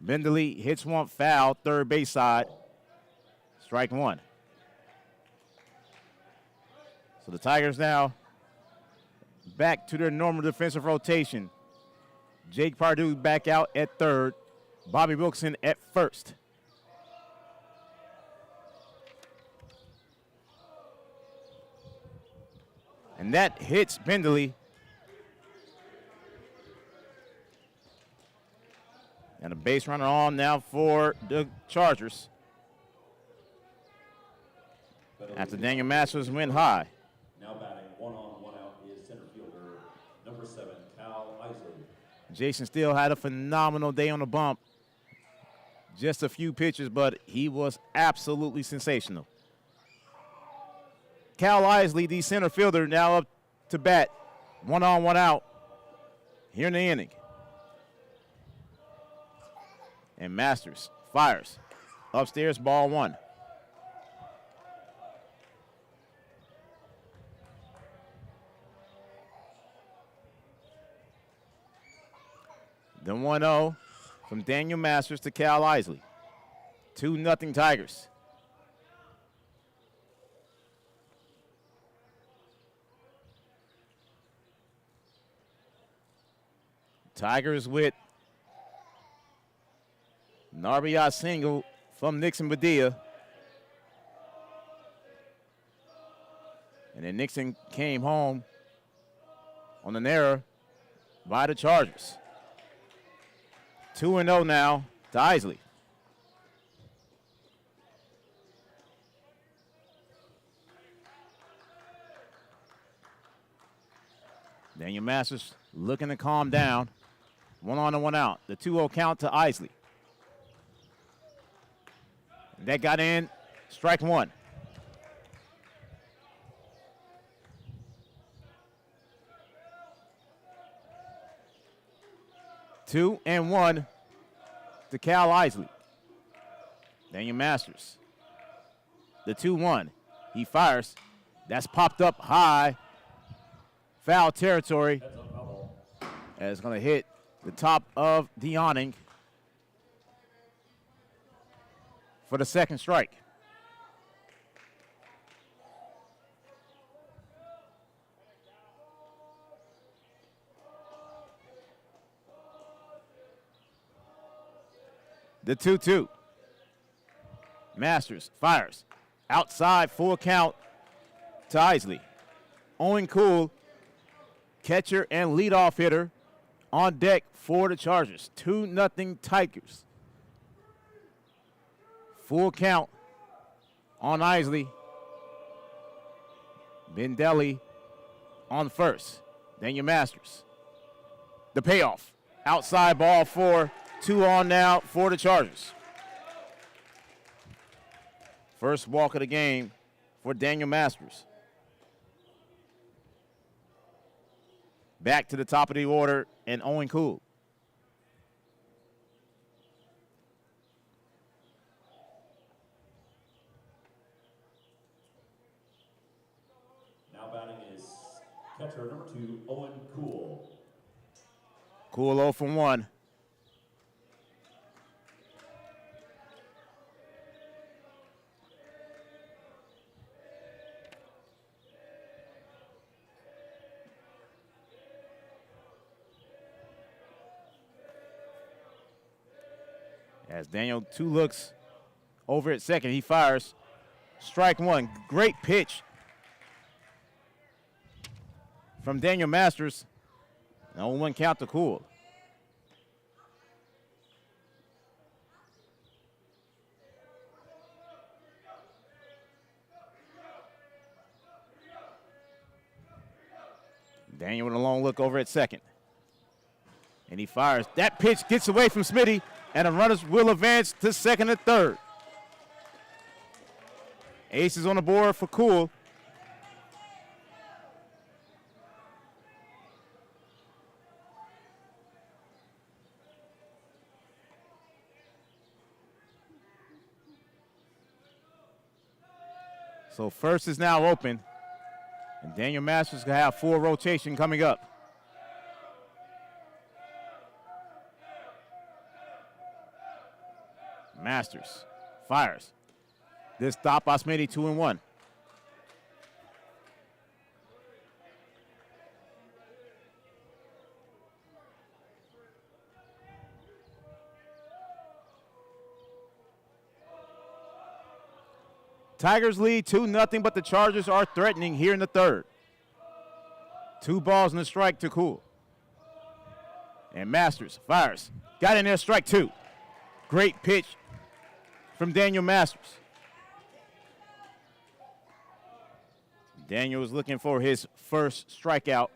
Benderly hits one foul, third base side. Strike one. So the Tigers now back to their normal defensive rotation. Jake Pardue back out at third. Bobby Wilson at first. And that hits Benderly. And a base runner on now for the Chargers. After Daniel Masters went high. Now batting one on, one out is center fielder number 7, Cal Isley. Jason Steele had a phenomenal day on the bump. Just a few pitches, but he was absolutely sensational. Cal Isley, the center fielder, now up to bat. One on, one out here in the inning. And Masters fires. Upstairs, ball one. The 1-0 from Daniel Masters to Cal Isley. 2-0 Tigers. Tigers with an RBI single from Nixon Badilla. And then Nixon came home on an error by the Chargers. 2-0 now to Isley. Daniel Masters looking to calm down. 1 on and 1 out. The 2-0 count to Isley. And that got in. Strike one. Two and one to Cal Isley. Daniel Masters. The 2-1. He fires. That's popped up high. Foul territory. And it's going to hit the top of the awning for the second strike. The 2-2. Masters fires. Outside, full count to Isley. Owen Cool, catcher and leadoff hitter, on deck for the Chargers. 2-0 Tigers. Full count on Isley. Bendelli on first. Daniel Masters. The payoff. Outside ball four. 2 on now for the Chargers. First walk of the game for Daniel Masters. Back to the top of the order, and Owen Cool. Now batting is catcher number 2, Owen Cool. Cool 0 from 1. As Daniel 2 looks over at second, he fires. Strike one. Great pitch from Daniel Masters. No one count to Cool. Daniel with a long look over at second. And he fires. That pitch gets away from Smitty, and the runners will advance to second and third. Ace is on the board for Cool. So first is now open, and Daniel Masters going to have full rotation coming up. Masters fires. This stop by Smitty, 2-1. Tigers lead 2-0, but the Chargers are threatening here in the third. 2 balls and a strike to Cool. And Masters fires. Got in there, strike 2. Great pitch from Daniel Masters. Daniel was looking for his first strikeout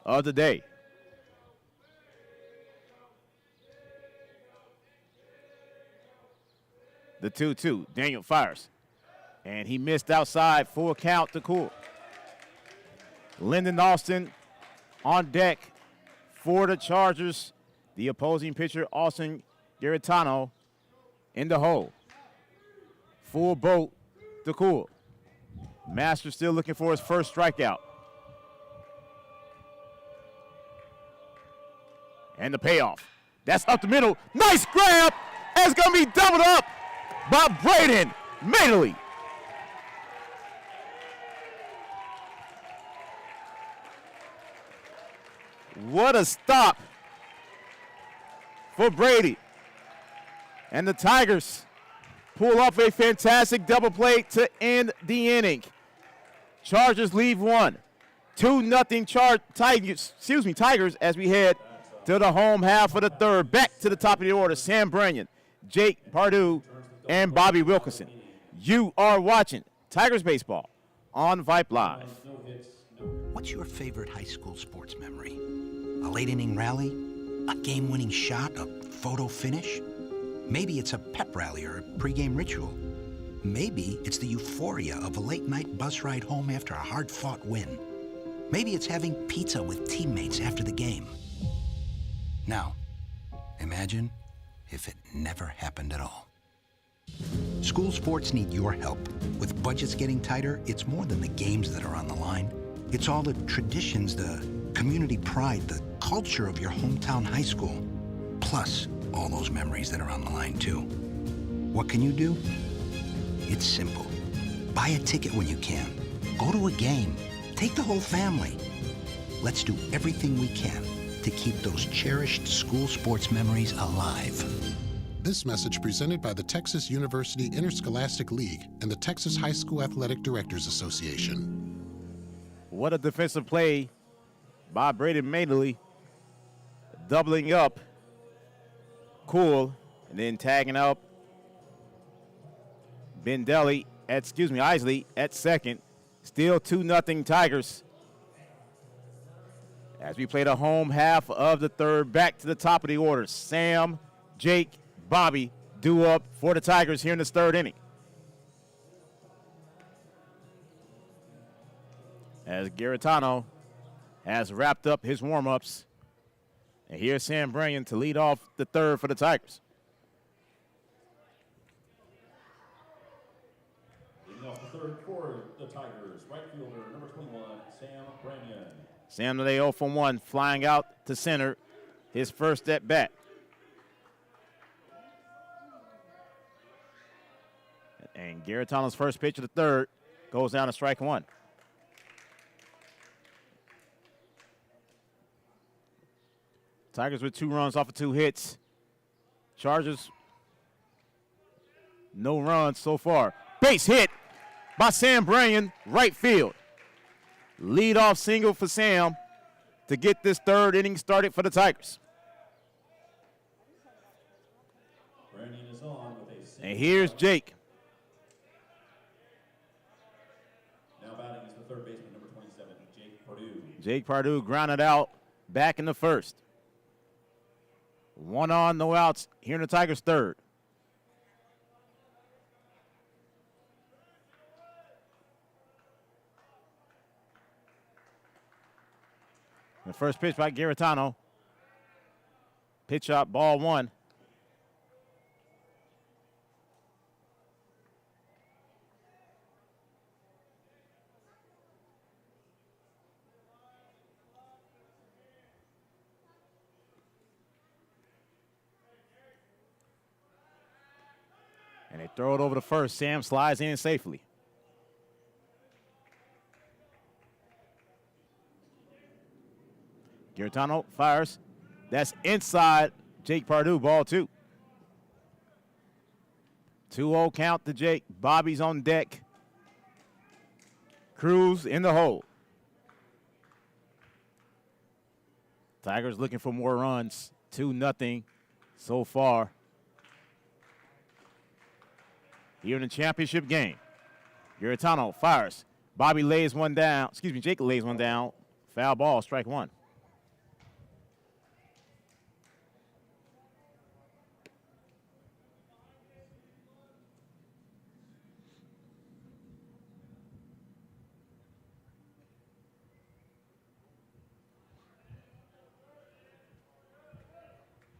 of the day. The 2-2. Daniel fires. And he missed outside, full count to Cool. Lyndon Austin on deck for the Chargers. The opposing pitcher, Austin Garitano, in the hole. Full boat to Cool. Masters still looking for his first strikeout. And the payoff. That's up the middle. Nice grab. It's going to be doubled up by Braden Madeley. What a stop for Brady. And the Tigers pull off a fantastic double play to end the inning. Chargers leave 1. 2-0 Tigers as we head to the home half of the third. Back to the top of the order, Sam Branyan, Jake Pardue, and Bobby Wilkerson. You are watching Tigers Baseball on Vype Live. What's your favorite high school sports memory? A late inning rally? A game-winning shot? A photo finish? Maybe it's a pep rally or a pregame ritual. Maybe it's the euphoria of a late-night bus ride home after a hard-fought win. Maybe it's having pizza with teammates after the game. Now, imagine if it never happened at all. School sports need your help. With budgets getting tighter, it's more than the games that are on the line. It's all the traditions, the community pride, the culture of your hometown high school. Plus, all those memories that are on the line, too. What can you do? It's simple. Buy a ticket when you can. Go to a game. Take the whole family. Let's do everything we can to keep those cherished school sports memories alive. This message presented by the Texas University Interscholastic League and the Texas High School Athletic Directors Association. What a defensive play by Braden Madeley, doubling up Cool, and then tagging up Isley at second. Still 2-0 Tigers. As we play the home half of the third, back to the top of the order. Sam, Jake, Bobby due up for the Tigers here in this third inning. As Garitano has wrapped up his warm-ups. And here's Sam Branyan to lead off the third for the Tigers. Leading off the third for the Tigers, right fielder, number 21, Sam Branyan. Sam today 0 for 1, flying out to center, his first at bat. And Garitano's first pitch of the third goes down to strike 1. Tigers with 2 runs off of 2 hits. Chargers, no runs so far. Base hit by Sam Branyan, right field. Lead-off single for Sam to get this third inning started for the Tigers. Branyan is on with a single. And here's Jake. Now batting is the third baseman, number 27, Jake Pardue. Jake Pardue grounded out back in the first. 1 on, no outs here in the Tigers' third. The first pitch by Garitano. Pitch up, ball 1. throw it over to first. Sam slides in safely. Garetano fires. That's inside Jake Pardue, ball 2. 2-0 count to Jake. Bobby's on deck. Cruz in the hole. Tigers looking for more runs. 2-0 so far here in the championship game. Garetano fires. Bobby lays one down. Excuse me, Jake lays one down. Foul ball, strike 1.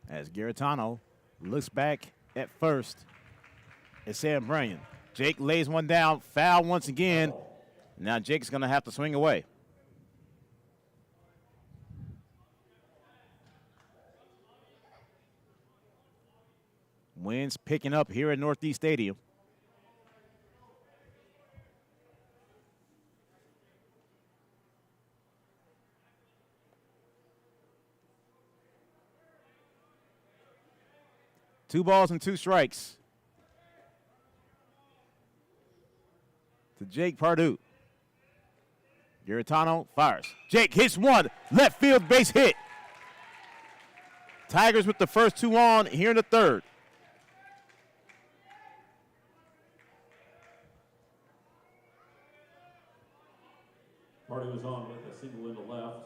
As Garetano looks back at first at Sam Branyan. Jake lays one down, foul once again. Now Jake's going to have to swing away. Winds picking up here at Northeast Stadium. Two balls and 2 strikes to Jake Pardue. Garetano fires. Jake hits one. Left field base hit. Tigers with the first 2 on here in the 3rd. Pardue is on with a single into left.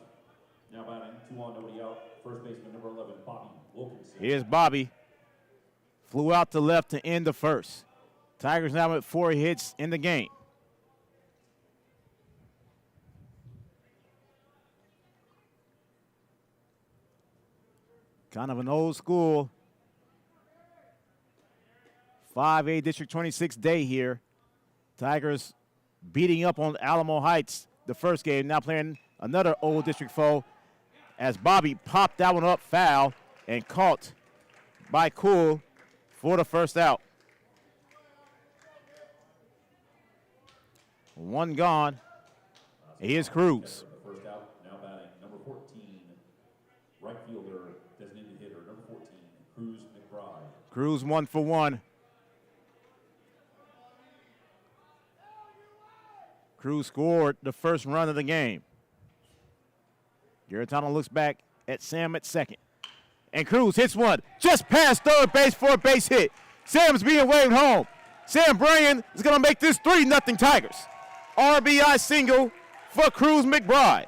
Now batting 2 on, nobody out. First baseman number 11, Bobby Wilkinson. Here's Bobby. Flew out to left to end the first. Tigers now with 4 hits in the game. Kind of an old school 5A District 26 day here. Tigers beating up on Alamo Heights the first game, now playing another old district foe as Bobby popped that one up foul and caught by Cool for the first out. 1 gone. Here's Cruz. First out, now batting number 14, right fielder, designated hitter, number 14, Cruz McBride. Cruz 1 for 1. Cruz scored the first run of the game. Garetano looks back at Sam at second. And Cruz hits one just past third base for a base hit. Sam's being waved home. Sam Branyan is going to make this 3-0 Tigers. RBI single for Cruz McBride.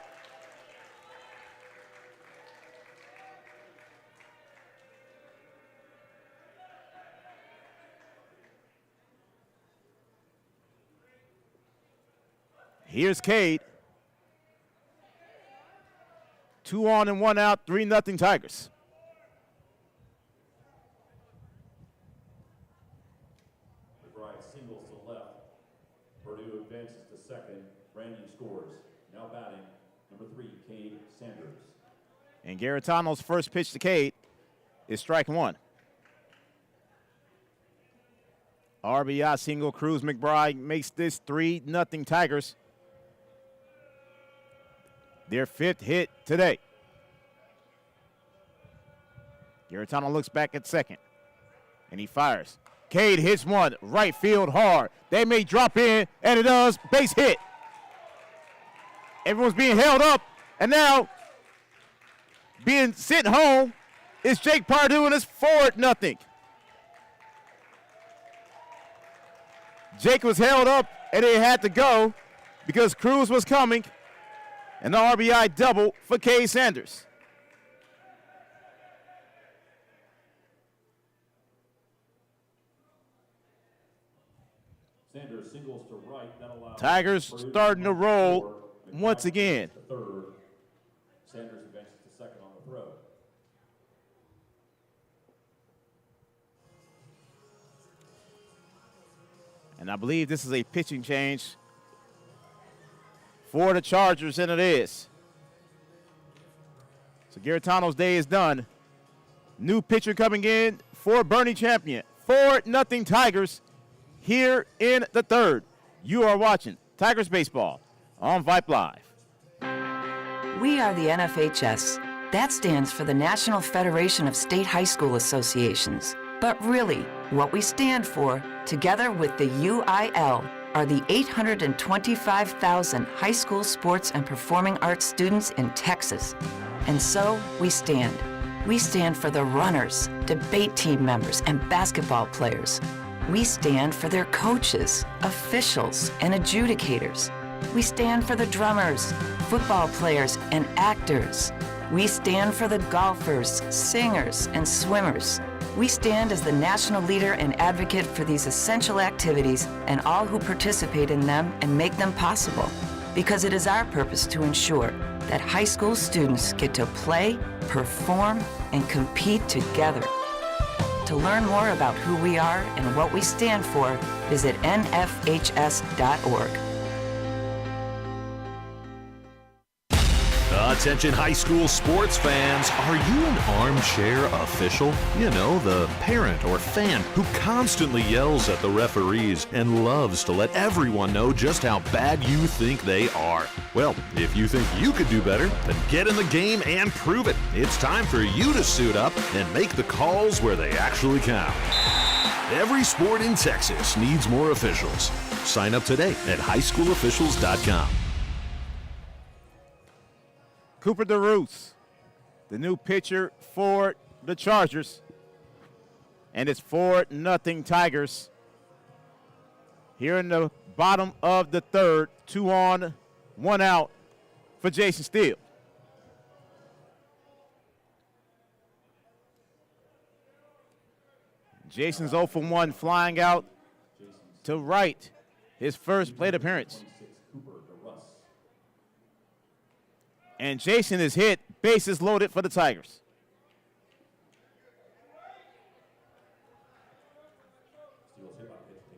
Here's Cade. 2 on and 1 out, 3-0 Tigers. McBride singles to left. Purdue advances to second. Brandon scores. Now batting number 3, Cade Sanders. And Garetano's first pitch to Cade is strike 1. RBI single. Cruz McBride makes this 3-0 Tigers. Their 5th hit today. Garetano looks back at second, and he fires. Cade hits one, right field hard. They may drop in, and it does. Base hit. Everyone's being held up, and now being sent home is Jake Pardue, and it's 4-0. Jake was held up, and he had to go because Cruz was coming. And the RBI double for Cade Sanders. Sanders singles to right. That allows Tigers starting to roll once again. Third. Sanders advances to second on the throw. And I believe this is a pitching change for the Chargers, and it is. So Garetano's day is done. New pitcher coming in for Boerne Champion. 4-0 Tigers here in the third. You are watching Tigers Baseball on Vype Live. We are the NFHS. That stands for the National Federation of State High School Associations. But really, what we stand for, together with the UIL, are the 825,000 high school sports and performing arts students in Texas. And so we stand. We stand for the runners, debate team members, and basketball players. We stand for their coaches, officials, and adjudicators. We stand for the drummers, football players, and actors. We stand for the golfers, singers, and swimmers. We stand as the national leader and advocate for these essential activities and all who participate in them and make them possible. Because it is our purpose to ensure that high school students get to play, perform, and compete together. To learn more about who we are and what we stand for, visit nfhs.org. Attention high school sports fans, are you an armchair official? You know, the parent or fan who constantly yells at the referees and loves to let everyone know just how bad you think they are. Well, if you think you could do better, then get in the game and prove it. It's time for you to suit up and make the calls where they actually count. Every sport in Texas needs more officials. Sign up today at highschoolofficials.com. Cooper DeRusse, the new pitcher for the Chargers. And it's 4-0 Tigers. Here in the bottom of the third, 2 on, 1 out for Jason Steele. Jason's 0 for 1, flying out to right. His first plate appearance. And Jason is hit, bases loaded for the Tigers.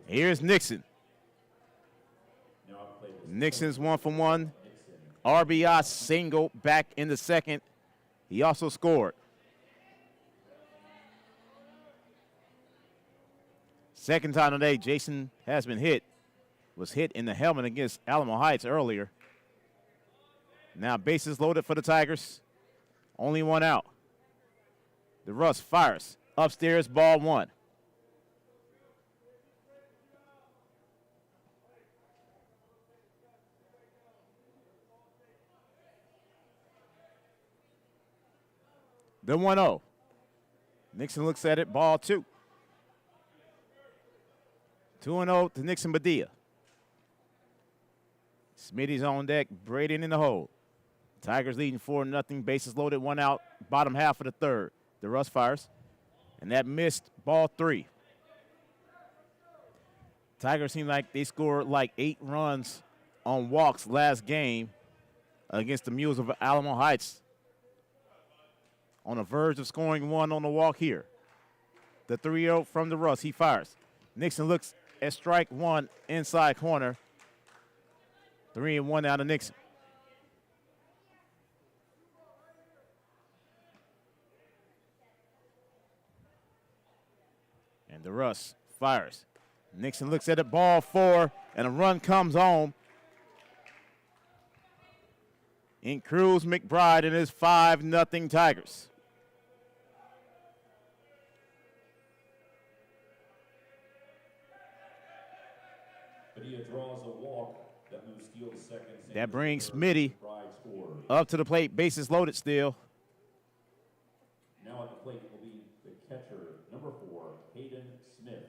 Here's Nixon. Nixon's 1 for 1. RBI single back in the second. He also scored. Second time today, Jason has been hit. Was hit in the helmet against Alamo Heights earlier. Now bases loaded for the Tigers. Only 1 out. DeRusse fires. Upstairs, ball 1. The 1-0. Nixon looks at it, ball 2. 2-0 to Nixon Badia. Smitty's on deck, Braden in the hole. Tigers leading 4-0, bases loaded, 1 out, bottom half of the third. DeRusse fires, and that missed, ball 3. Tigers seem like they scored like 8 runs on walks last game against the Mules of Alamo Heights. On the verge of scoring 1 on the walk here. The 3-0 from DeRusse, he fires. Nixon looks at strike 1 inside corner. 3-1 out of Nixon. And DeRusse fires. Nixon looks at it, ball 4, and a run comes home. In Cruz McBride and his 5-0 Tigers. Padilla draws a walk that moves Steele to second. That brings Smitty up to the plate, bases loaded still. Now at the plate will be the catcher, number 4, Hayden Smith.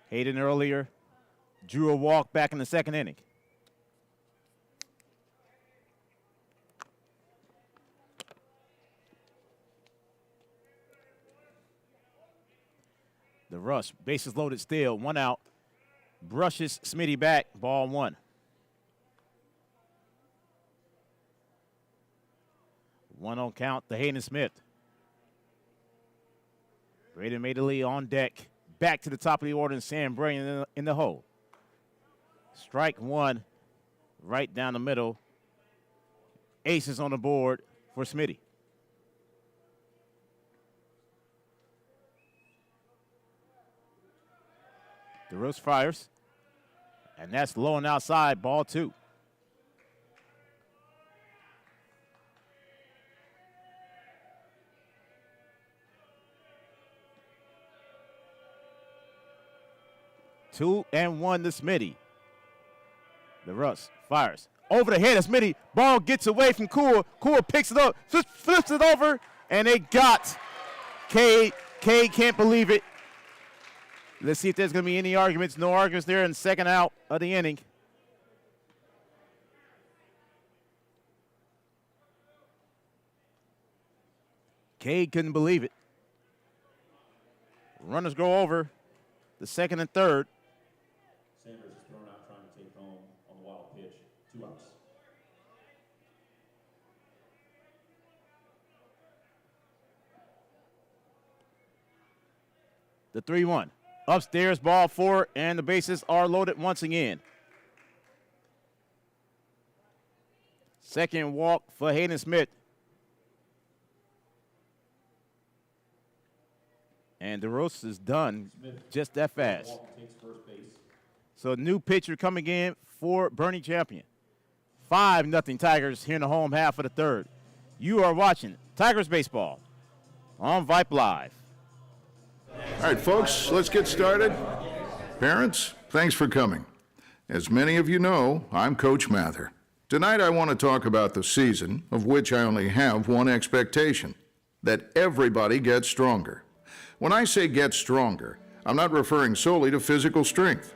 Hayden earlier drew a walk back in the second inning. DeRusse, bases loaded still, 1 out. Brushes Smitty back, ball 1. 1-0 count to Hayden Smith. Braden Madeley on deck. Back to the top of the order, and Sam Bray in the hole. Strike 1 right down the middle. Aces on the board for Smitty. DeRose fires. And that's low and outside, ball 2. Two and one to Smitty. DeRose fires. Over the head of Smitty. Ball gets away from Cool. Cool picks it up, flips it over, and they got Cade. Cade can't believe it. Let's see if there's going to be any arguments. No arguments there in the second out of the inning. Cade couldn't believe it. Runners go over the second and third. Sanders is thrown out trying to take home on the wild pitch. 2 outs. The 3-1. Upstairs, ball 4, and the bases are loaded once again. Second walk for Hayden Smith. And DeRose is done just that fast. Takes first base. So new pitcher coming in for Boerne Champion. 5-0 Tigers here in the home half of the third. You are watching Tigers Baseball on Vype Live. All right, folks, let's get started. Parents, thanks for coming. As many of you know, I'm Coach Mather. Tonight I want to talk about the season, of which I only have one expectation, that everybody gets stronger. When I say get stronger, I'm not referring solely to physical strength.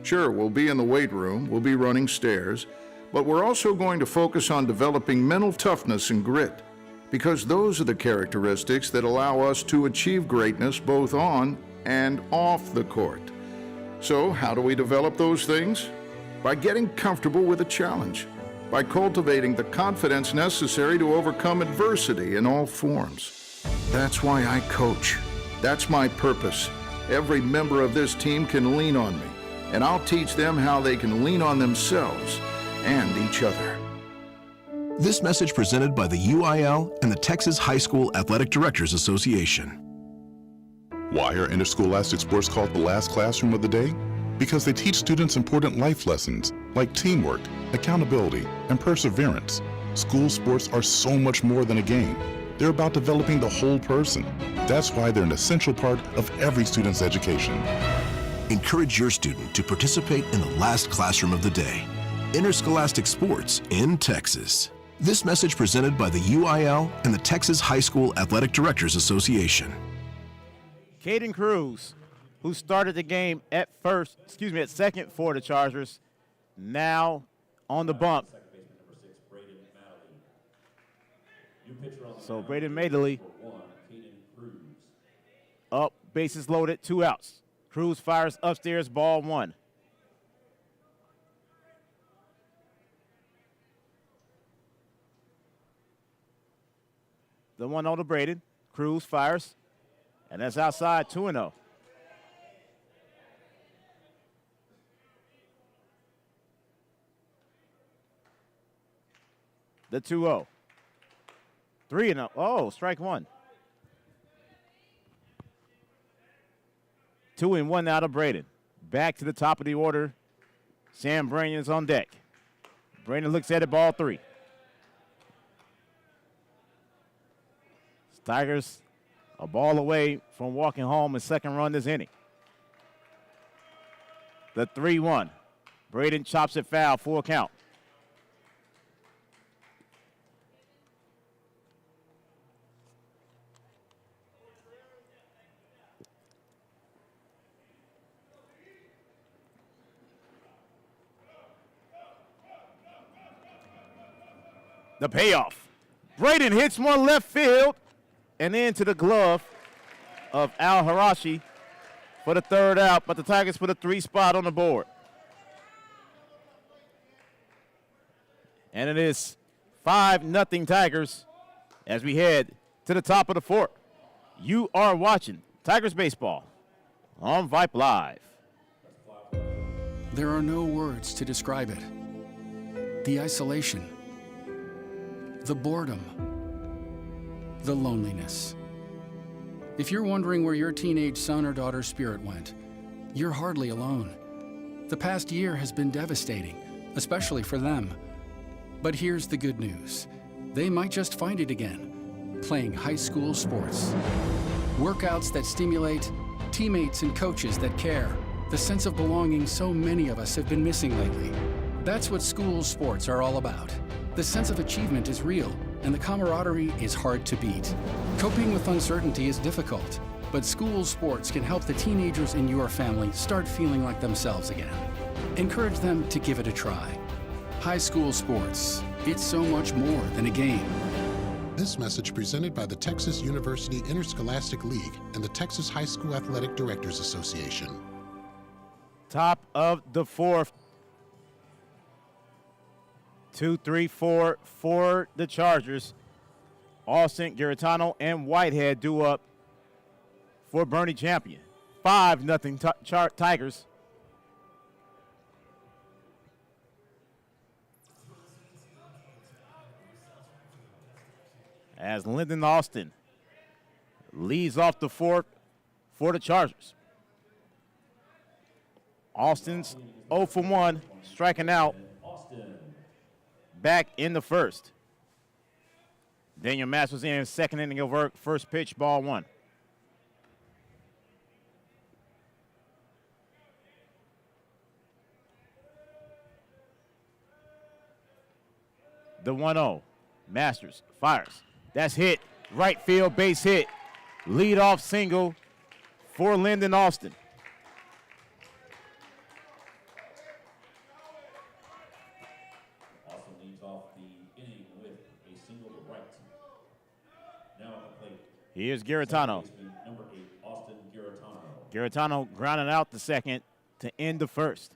Sure, we'll be in the weight room, we'll be running stairs, but we're also going to focus on developing mental toughness and grit, because those are the characteristics that allow us to achieve greatness both on and off the court. So, how do we develop those things? By getting comfortable with a challenge, by cultivating the confidence necessary to overcome adversity in all forms. That's why I coach. That's my purpose. Every member of this team can lean on me, and I'll teach them how they can lean on themselves and each other. This message presented by the UIL and the Texas High School Athletic Directors Association. Why are interscholastic sports called the last classroom of the day? Because they teach students important life lessons like teamwork, accountability, and perseverance. School sports are so much more than a game. They're about developing the whole person. That's why they're an essential part of every student's education. Encourage your student to participate in the last classroom of the day. Interscholastic sports in Texas. This message presented by the UIL and the Texas High School Athletic Directors Association. Caden Cruz, who started the game at second for the Chargers, now on the bump. So Braden Madeley up, bases loaded, 2 outs. Cruz fires upstairs, ball 1. The 1-0 to Braden. Cruz fires, and that's outside, 2-0. The 2-0. 3-0. Oh, strike 1. 2-1 out of Braden. Back to the top of the order. Sam Brannon's on deck. Brannon looks at it, ball 3. Tigers a ball away from walking home in second run this inning. The 3-1. Braden chops it foul, full count. The payoff. Braden hits one left field and into the glove of Al Harashi for the third out, but the Tigers put a 3 spot on the board. And it is 5-0 Tigers as we head to the top of the fourth. You are watching Tigers Baseball on Vype Live. There are no words to describe it. The isolation, the boredom, the loneliness. If you're wondering where your teenage son or daughter's spirit went, you're hardly alone. The past year has been devastating, especially for them. But here's the good news. They might just find it again, playing high school sports. Workouts that stimulate, teammates and coaches that care, the sense of belonging so many of us have been missing lately. That's what school sports are all about. The sense of achievement is real, and the camaraderie is hard to beat. Coping with uncertainty is difficult, but school sports can help the teenagers in your family start feeling like themselves again. Encourage them to give it a try. High school sports, it's so much more than a game. This message presented by the Texas University Interscholastic League and the Texas High School Athletic Directors Association. Top of the fourth. 2-3-4 for the Chargers. Austin, Garetano, and Whitehead due up for Boerne champion. 5-0 Tigers. As Lyndon Austin leads off the fourth for the Chargers. Austin's 0 for 1, striking out back in the first. Daniel Masters in second inning of work, first pitch, ball 1. The 1-0. Masters fires. That's hit. Right field base hit. Leadoff single for Lyndon Austin. Austin leads off the inning with a single to right. Now at the plate. Here's Garetano. Number 8, Austin Garetano. Garetano grounding out the second to end the first.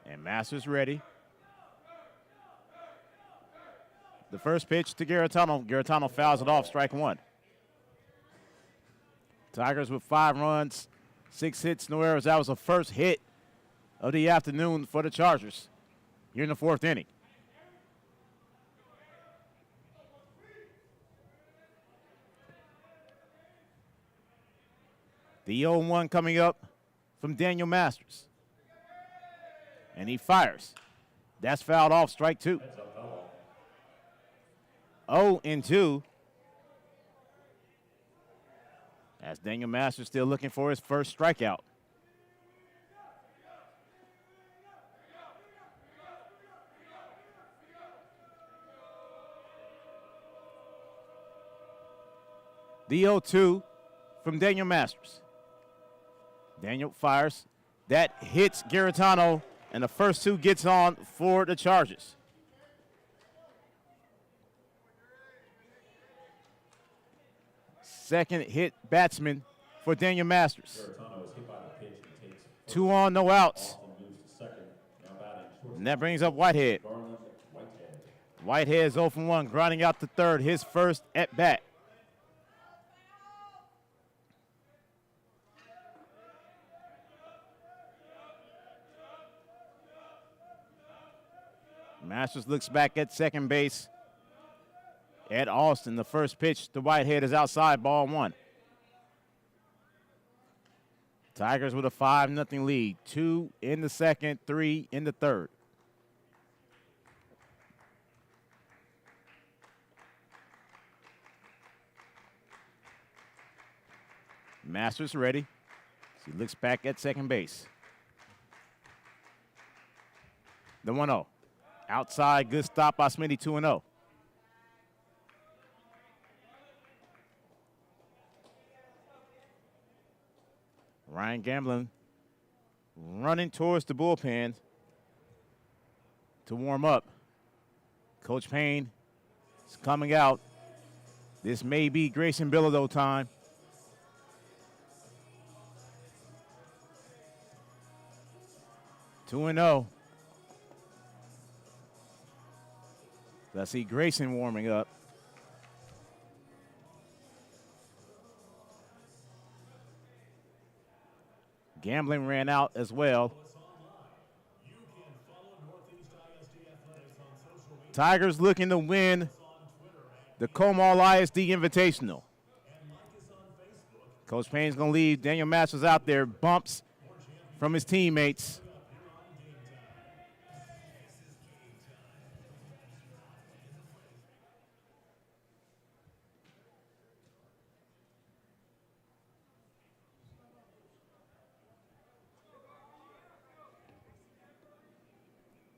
And Masters ready. The first pitch to Garetano. Garetano fouls it off, strike 1. Tigers with 5 runs, 6 hits, no errors. That was the first hit of the afternoon for the Chargers here in the 4th inning. The 0-1 coming up from Daniel Masters. And he fires. That's fouled off, strike 2. 0-2. As Daniel Masters still looking for his first strikeout. The 0-2 from Daniel Masters. Daniel fires. That hits Garetano, and the first 2 gets on for the Chargers. Second hit batsman for Daniel Masters. 2 on, no outs. And that brings up Whitehead. Whitehead is 0 for 1, grinding out the third, his first at bat. Masters looks back at second base. At Austin, the first pitch to Whitehead is outside, ball 1. Tigers with a 5-0 lead. 2 in the second, 3 in the third. Masters ready. He looks back at second base. The 1-0. Outside, good stop by Smitty, 2-0. Ryan Gamblin running towards the bullpen to warm up. Coach Payne is coming out. This may be Grayson Bilodeau time. Two 2-0. I see Grayson warming up. Gambling ran out as well. Tigers looking to win the Comal ISD Invitational. Coach Payne's going to leave Daniel Masters out there. Bumps from his teammates.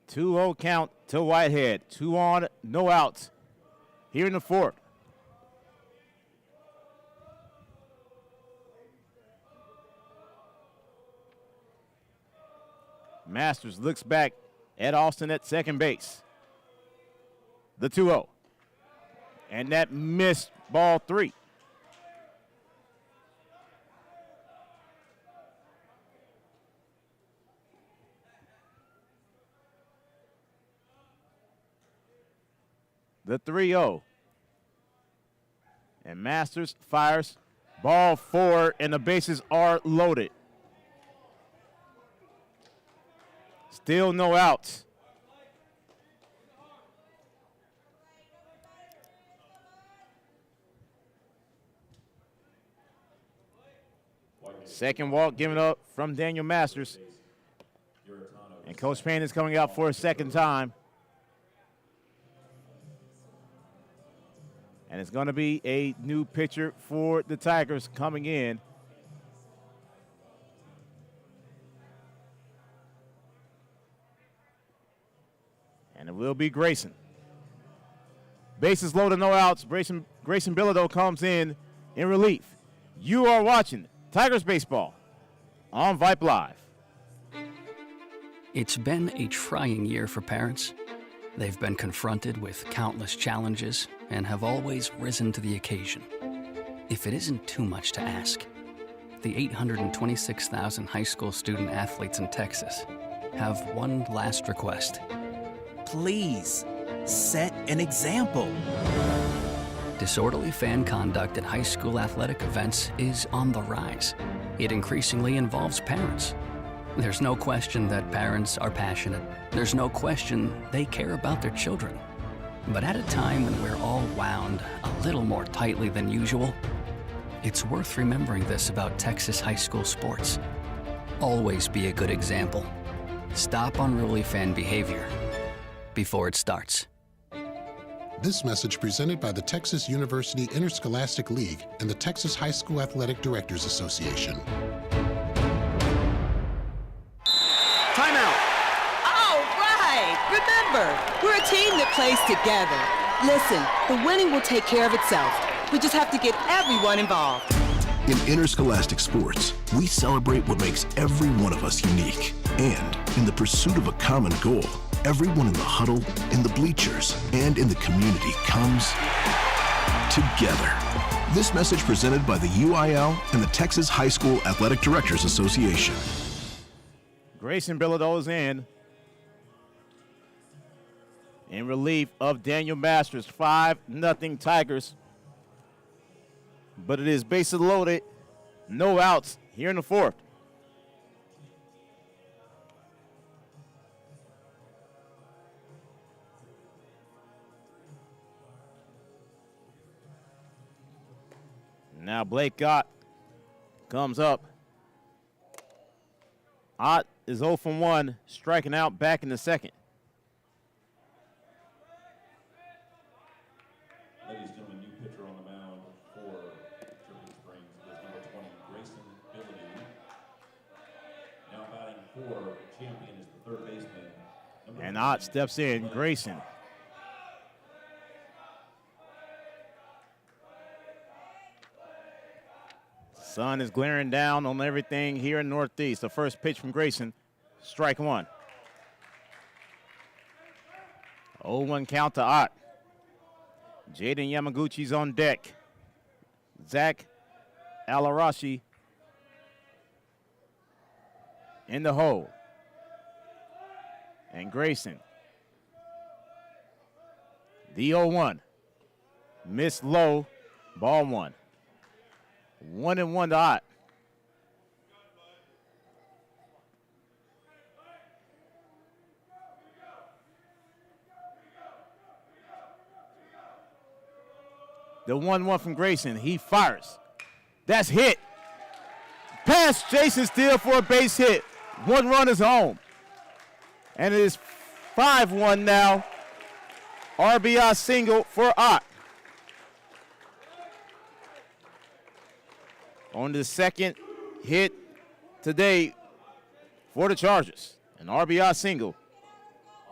Two-0 count to Whitehead. 2 on, no outs here in the fourth. Masters looks back at Austin at second base. The 2-0. And that missed ball 3. The 3-0. And Masters fires ball 4, and the bases are loaded. Still no outs. Second walk given up from Daniel Masters. And Coach Payne is coming out for a second time. And it's going to be a new pitcher for the Tigers coming in. And it will be Grayson. Bases loaded, no outs. Grayson Bilodeau comes in relief. You are watching Tigers Baseball on Vype Live. It's been a trying year for parents. They've been confronted with countless challenges and have always risen to the occasion. If it isn't too much to ask, the 826,000 high school student athletes in Texas have one last request. Please, set an example. Disorderly fan conduct at high school athletic events is on the rise. It increasingly involves parents. There's no question that parents are passionate. There's no question they care about their children. But at a time when we're all wound a little more tightly than usual, it's worth remembering this about Texas high school sports. Always be a good example. Stop unruly fan behavior before it starts. This message presented by the Texas University Interscholastic League and the Texas High School Athletic Directors Association. Timeout. All right. Remember, we're a team that plays together. Listen, the winning will take care of itself. We just have to get everyone involved. In interscholastic sports, we celebrate what makes every one of us unique. And in the pursuit of a common goal, everyone in the huddle, in the bleachers, and in the community comes together. This message presented by the UIL and the Texas High School Athletic Directors Association. Grayson Bilodeau is in relief of Daniel Masters. 5-0 Tigers. But it is bases loaded, no outs here in the fourth. Now Blake Ott comes up. Ott is 0 from 1, striking out back in the second. Ladies and gentlemen, new pitcher on the mound for Dripping Springs is number 20, Grayson Bilodeau. Now batting for champion is the third baseman. And Ott steps in, Grayson. Sun is glaring down on everything here in Northeast. The first pitch from Grayson, strike one. 0-1 count to Ott. Jaden Yamaguchi's on deck. Zach Alarashi in the hole. And Grayson. The 0-1. Missed low, ball 1. 1-1 to Ott. The 1-1 from Grayson. He fires. That's hit. Pass, Jason Steele for a base hit. 1 run is home. And it is 5-1 now. RBI single for Ott. On the second hit today for the Chargers. An RBI single.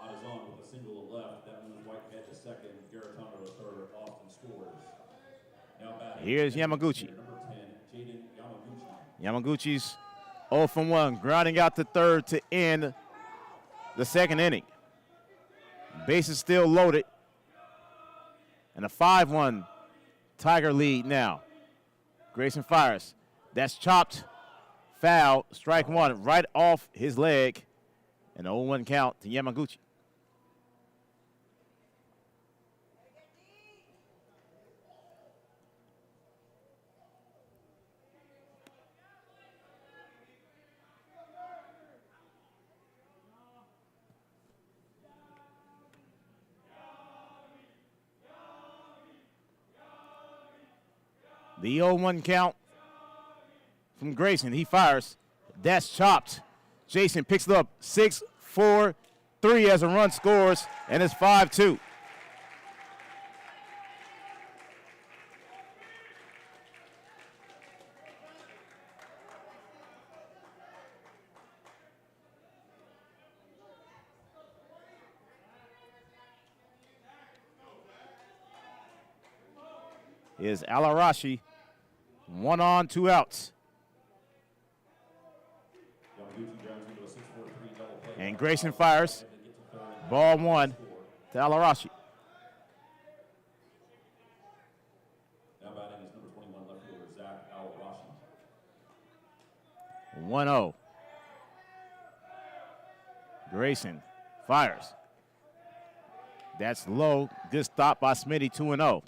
Ott is on with a single to left. That moves Whitehead to second. Garatono to third. Austin scores. Now batting. Here's Yamaguchi. Number 10, Jaden Yamaguchi. Yamaguchi's 0 from 1, grounding out to third to end the second inning. Bases still loaded. And a 5-1 Tiger lead now. Grayson fires. That's chopped. Foul. Strike one right off his leg. An 0-1 count to Yamaguchi. The 0-1 count from Grayson. He fires. That's chopped. Jason picks it up. 6-4-3 as a run scores, and it's 5-2. Is Alarashi. 1 on, 2 outs. And Grayson fires. Ball 1 to Alarashi. Now batting is number 21 left fielder Zach Alarashi. 1-0. Grayson fires. That's low. Good stop by Smitty, 2-0.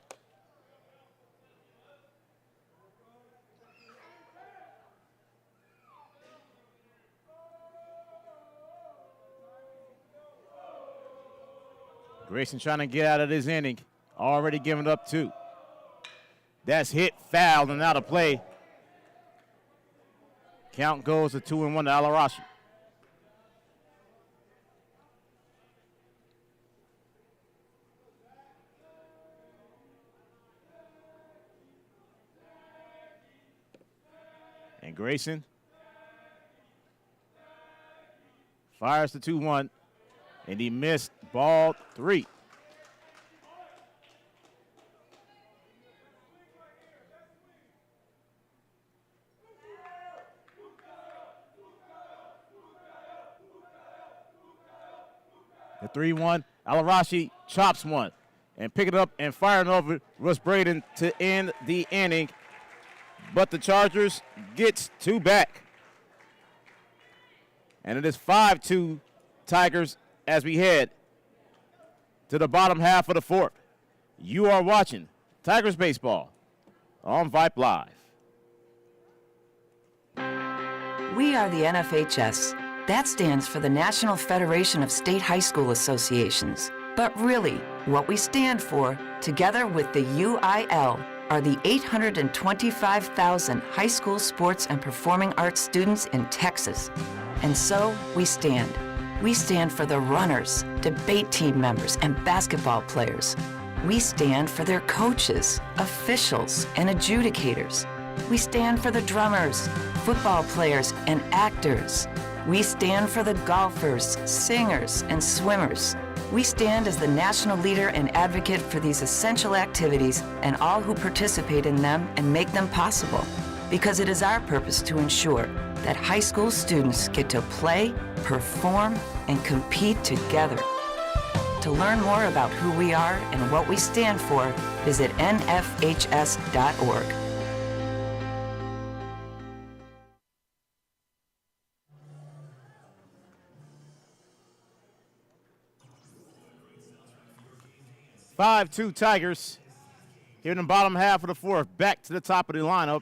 Grayson trying to get out of this inning. Already giving up 2. That's hit, fouled, and out of play. Count goes to 2-1 to Alarashi. And Grayson fires the 2-1. And he missed ball 3. The 3-1, Alarashi chops one and pick it up and firing over Russ Braden to end the inning. But the Chargers gets 2 back. And it is 5-2 Tigers as we head to the bottom half of the 4th. You are watching Tigers Baseball on Vype Live. We are the NFHS. That stands for the National Federation of State High School Associations. But really, what we stand for, together with the UIL, are the 825,000 high school sports and performing arts students in Texas. And so we stand. We stand for the runners, debate team members, and basketball players. We stand for their coaches, officials, and adjudicators. We stand for the drummers, football players, and actors. We stand for the golfers, singers, and swimmers. We stand as the national leader and advocate for these essential activities and all who participate in them and make them possible. Because it is our purpose to ensure that high school students get to play, perform, and compete together. To learn more about who we are and what we stand for, visit nfhs.org. 5-2 Tigers here in the bottom half of the 4th. Back to the top of the lineup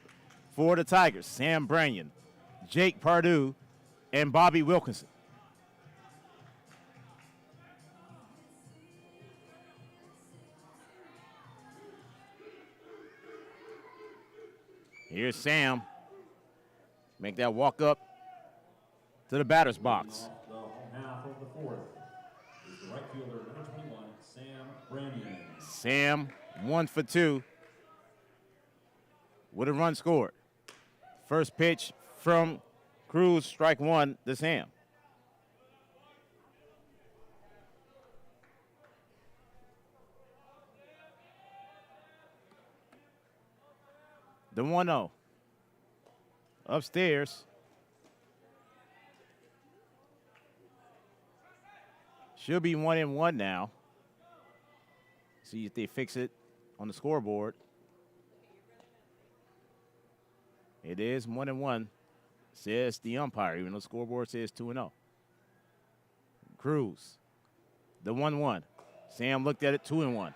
for the Tigers. Sam Branyan, Jake Pardue, and Bobby Wilkinson. Here's Sam Make that walk up to the batter's box. Off the home half of the fourth is the right fielder, number 21, Sam Brannion. Sam, 1 for 2 with a run scored. First pitch from Cruz, strike 1 to Sam. The 1-0. Upstairs. Should be 1-1 now. See if they fix it on the scoreboard. It is 1-1, says the umpire, even though the scoreboard says 2-0. Cruz, the 1-1. Sam looked at it, 2-1.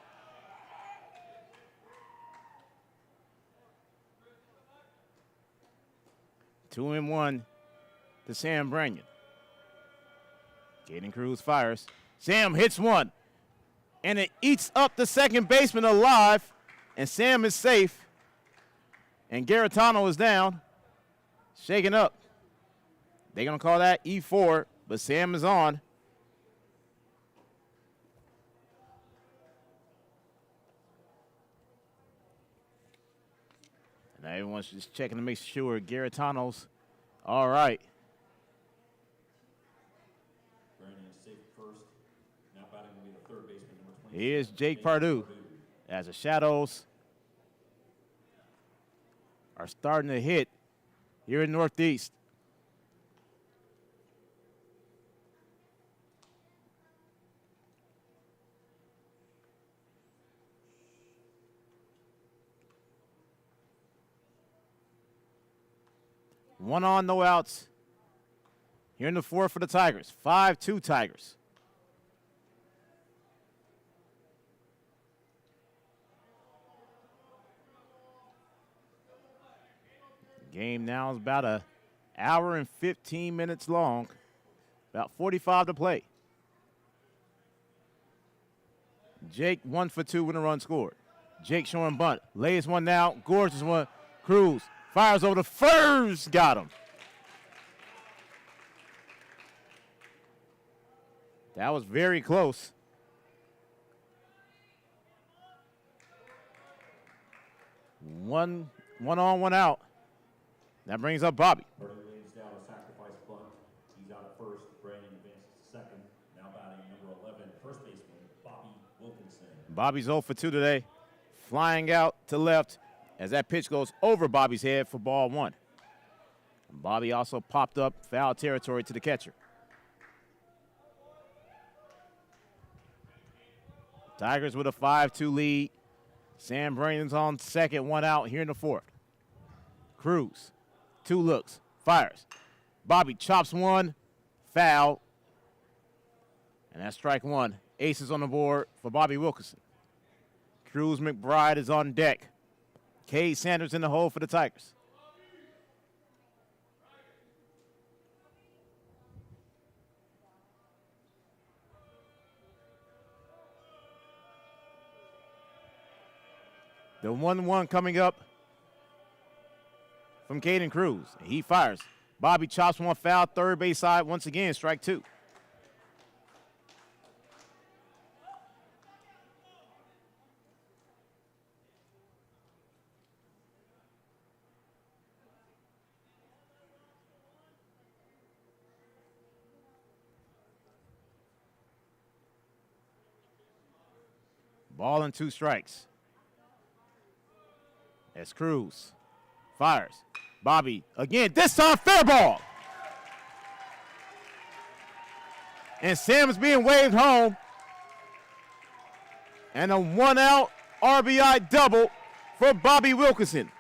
Two and one to Sam Brannion. Caden Cruz fires. Sam hits one, and it eats up the second baseman alive, and Sam is safe, and Garitano is down, shaken up. They're going to call that E4, but Sam is on. And everyone's just checking to make sure Garitano's all right. Brannion safe first. Now batting will be the third baseman, number 20. Here's Jake Pardue as the Shadows are starting to hit here in Northeast. One on, no outs. Here in the fourth for the Tigers. 5-2 Tigers. The game now is about an hour and 15 minutes long. About 45 to play. Jake 1 for 2 with a run scored. Jake showing bunt. Lays one down. Gorgeous one. Cruz fires over the first. Got him. That was very close. One on, one out. That brings up Bobby. Purdue lays down a sacrifice bunt. He's out at first. Brannion advances to second. Now batting number 11, first baseman, Bobby Wilkinson. Bobby's 0 for 2 today. Flying out to left as that pitch goes over Bobby's head for ball 1. And Bobby also popped up foul territory to the catcher. Tigers with a 5-2 lead. Sam Brannion's on second, one out here in the fourth. Cruz, 2 looks, fires. Bobby chops one, foul. And that's strike 1. Aces on the board for Bobby Wilkinson. Cruz McBride is on deck. Cade Sanders in the hole for the Tigers. The 1-1 coming up from Caden Cruz. He fires. Bobby chops one foul, third base side once again, strike 2. Ball and 2 strikes. As Cruz fires. Bobby again, this time fair ball. And Sam is being waved home. And a 1-out RBI double for Bobby Wilkinson.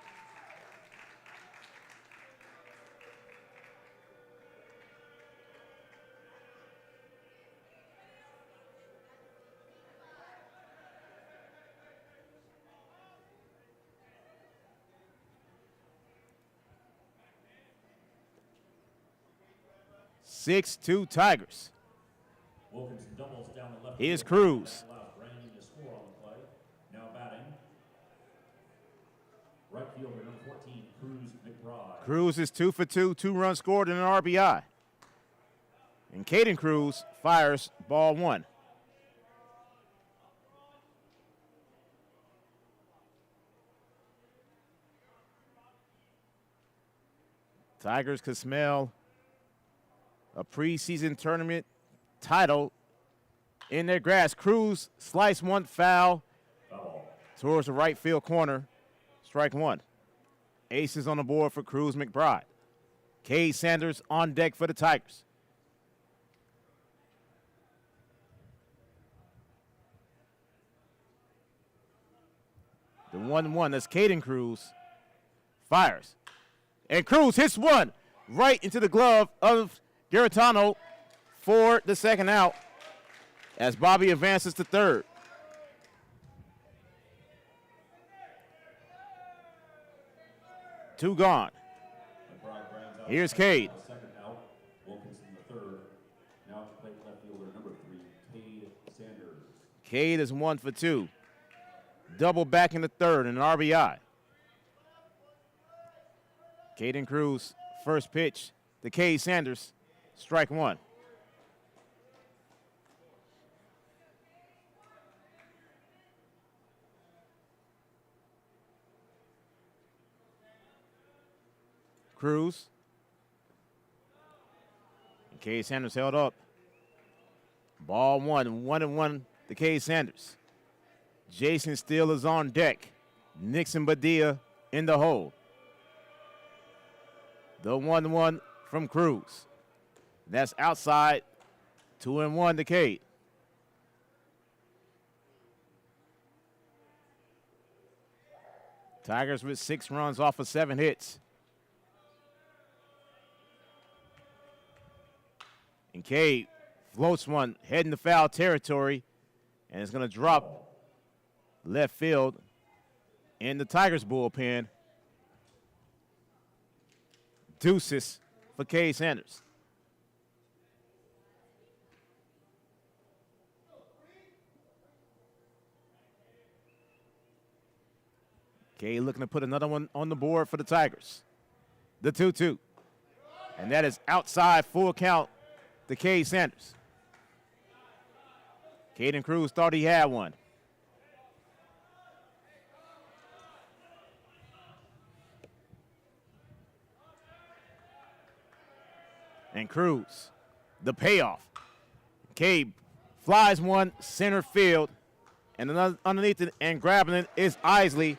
Six-2 Tigers. Wilkinson doubles down the left. Here's field. Cruz. That allows Brannion to score on the play. Now batting, right fielder number 14, Cruz McBride. Cruz is 2 for 2, 2 runs scored and an RBI. And Caden Cruz fires ball 1. Tigers could smell a preseason tournament title in their grass. Cruz slice one, foul towards the right field corner. Strike 1. Aces on the board for Cruz McBride. Cade Sanders on deck for the Tigers. The 1-1, that's Caden Cruz. Fires. And Cruz hits one right into the glove of Garitano for the second out as Bobby advances to third. Two gone. Here's Cade. Second out, Wilkinson the third. Now to play left fielder number 3, Cade Sanders. Cade is 1 for 2. Double back in the third and an RBI. Caden Cruz, first pitch to Cade Sanders, strike 1. Cruz. And Cade Sanders held up. Ball 1, 1-1 to Cade Sanders. Jason Steele is on deck. Nixon Badia in the hole. The 1-1 from Cruz. That's outside. 2-1 to Cade. Tigers with 6 runs off of 7 hits. And Cade floats one heading to foul territory, and it's going to drop left field in the Tigers bullpen. Deuces for Cade Sanders. Cade looking to put another one on the board for the Tigers. The 2-2. And that is outside, full count to Cade Sanders. Caden Cruz thought he had one. And Cruz, the payoff. Cade flies one center field, and another underneath it and grabbing it is Isley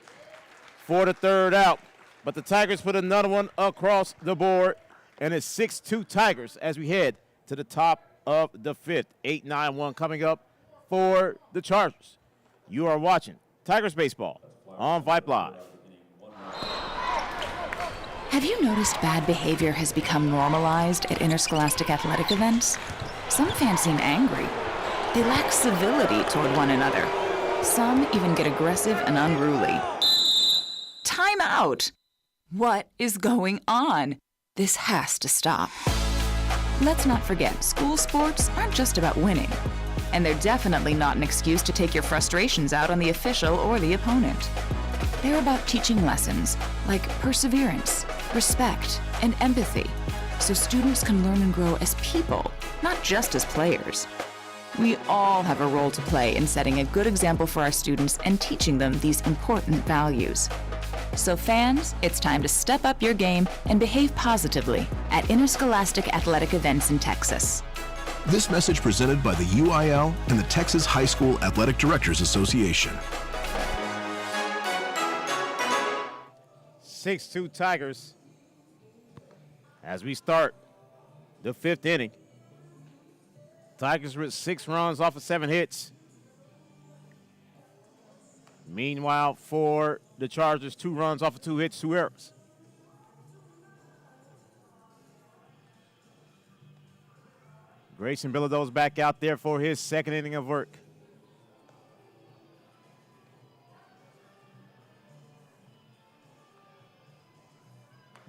for the third out. But the Tigers put another one across the board, and it's 6-2 Tigers as we head to the top of the fifth. 8-9-1 coming up for the Chargers. You are watching Tigers Baseball on Vype Live. Have you noticed bad behavior has become normalized at interscholastic athletic events? Some fans seem angry. They lack civility toward one another. Some even get aggressive and unruly. Time out! What is going on? This has to stop. Let's not forget, school sports aren't just about winning. And they're definitely not an excuse to take your frustrations out on the official or the opponent. They're about teaching lessons like perseverance, respect, and empathy, so students can learn and grow as people, not just as players. We all have a role to play in setting a good example for our students and teaching them these important values. So fans, it's time to step up your game and behave positively at interscholastic athletic events in Texas. This message presented by the UIL and the Texas High School Athletic Directors Association. 6-2 Tigers as we start the fifth inning. Tigers with 6 runs off of 7 hits. Meanwhile, for the Chargers, 2 runs off of 2 hits, 2 errors. Grayson Bilodeau's back out there for his second inning of work.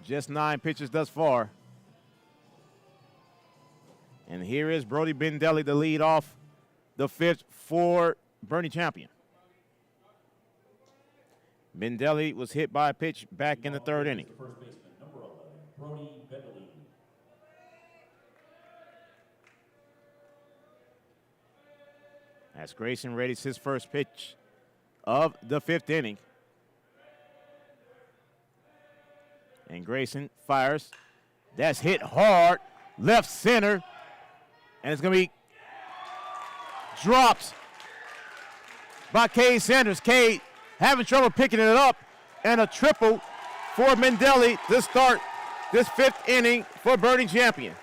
Just 9 pitches thus far. And here is Brody Bendelli to lead off the fifth for Bernie Champion. Bendelli was hit by a pitch back in the third inning. First baseman, number Brody Bentley. As Grayson readies his first pitch of the 5th inning. And Grayson fires. That's hit hard, left center, and it's going to be dropped by Cade Sanders. Cade having trouble picking it up, and a triple for Mendelli to start this 5th inning for Boerne Champion.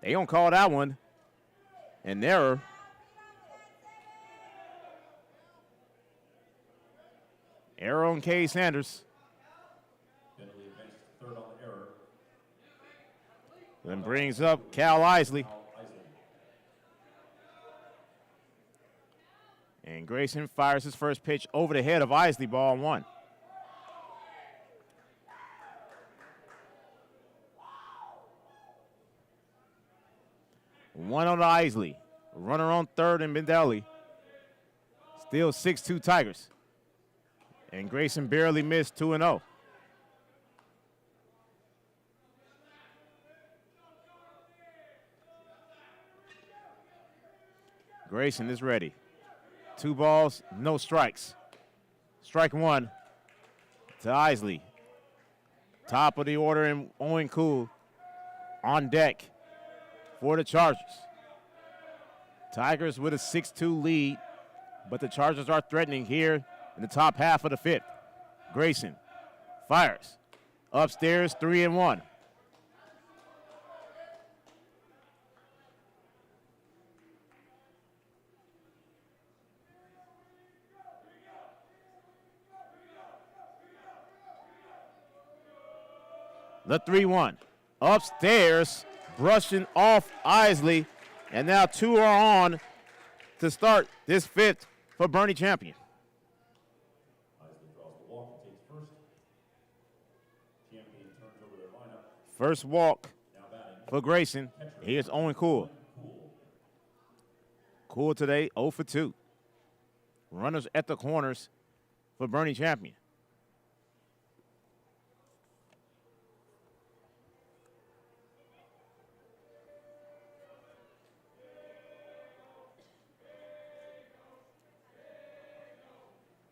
They don't call that one an error. Error on Cade Sanders. Bentley advances to third on the error. Then brings up Cal Isley. And Grayson fires his first pitch over the head of Isley, ball 1. One on Isley. Runner on third and Mendelli. Still 6-2 Tigers. And Grayson barely missed 2-0. Grayson is ready. 2 balls, no strikes. Strike 1 to Isley. Top of the order and Owen Cool on deck for the Chargers. Tigers with a 6-2 lead, but the Chargers are threatening here in the top half of the 5th. Grayson fires. Upstairs, 3-1. The 3-1. Upstairs, brushing off Isley, and now 2 are on to start this 5th for Boerne Champion. Isley draws the walk and takes first. Champion turns over their lineup. First walk Now batting. for Grayson. Here's Owen Cool. Cool today, 0 for 2. Runners at the corners for Boerne Champion.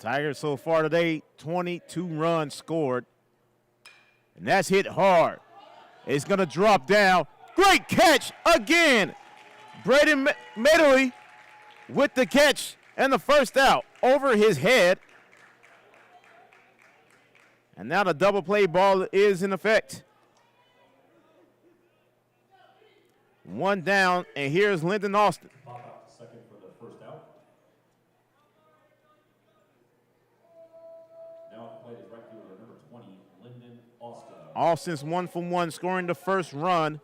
Tigers so far today, 22 runs scored. And that's hit hard. It's going to drop down. Great catch again. Braden Medley with the catch and the first out over his head. And now the double play ball is in effect. 1 down, and here's Lyndon Austin. Pop out to second for the first out. Now at the plate is right fielder number 20, Lyndon Austin. Austin's 1 for 1, scoring the first run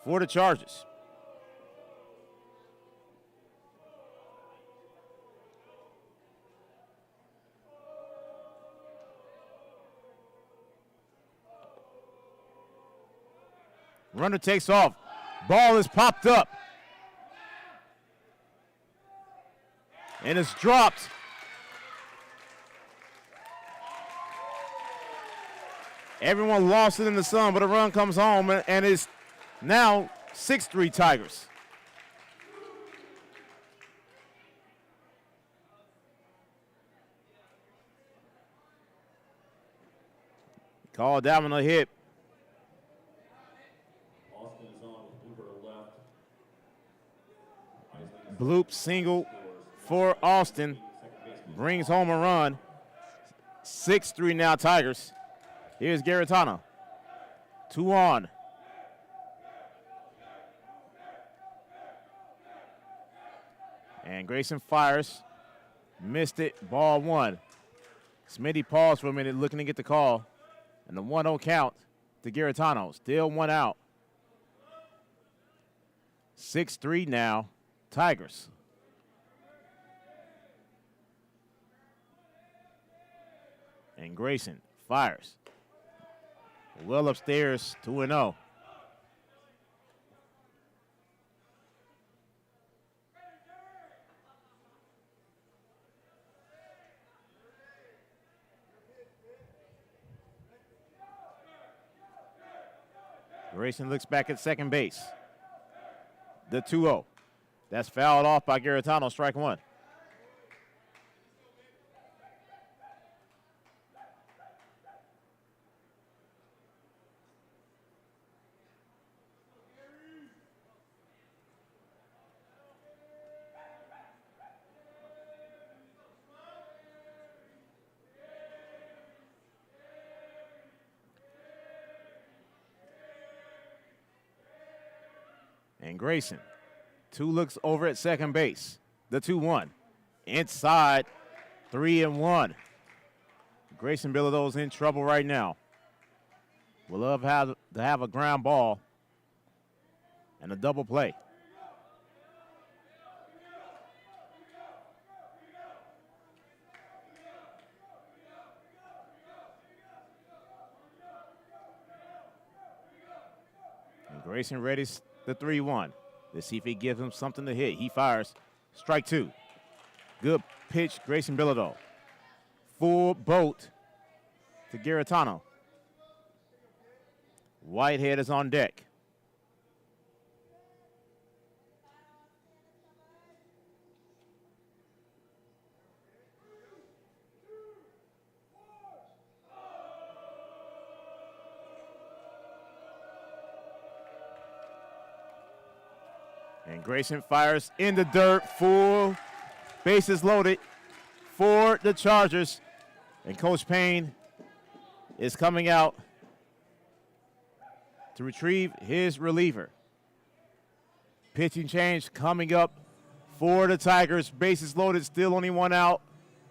for the Chargers. Runner takes off. Ball is popped up. And it's dropped. Everyone lost it in the sun, but a run comes home, and it's now 6-3 Tigers. Called that one a hit. Austin is on with Blooper to left. Isley Bloop single for Austin. Brings home a run. 6-3 now Tigers. Here's Garitano. 2 on. And Grayson fires. Missed it. Ball 1. Smitty paused for a minute looking to get the call. And the 1-0 count to Garitano. Still 1 out. 6-3 now. Tigers. And Grayson fires. Well upstairs, 2-0. Grayson looks back at second base. The 2-0. That's fouled off by Garitano, strike one. And Grayson, 2 looks over at second base. The 2-1. Inside, 3-1. Grayson Bilodeau's in trouble right now. We'll love to have a ground ball and a double play. And Grayson readies the 3-1. Let's see if he gives him something to hit. He fires. Strike two. Good pitch, Grayson Bilodeau. Full boat to Garitano. Whitehead is on deck. And Grayson fires in the dirt, full, bases loaded for the Chargers. And Coach Payne is coming out to retrieve his reliever. Pitching change coming up for the Tigers. Bases loaded, still only one out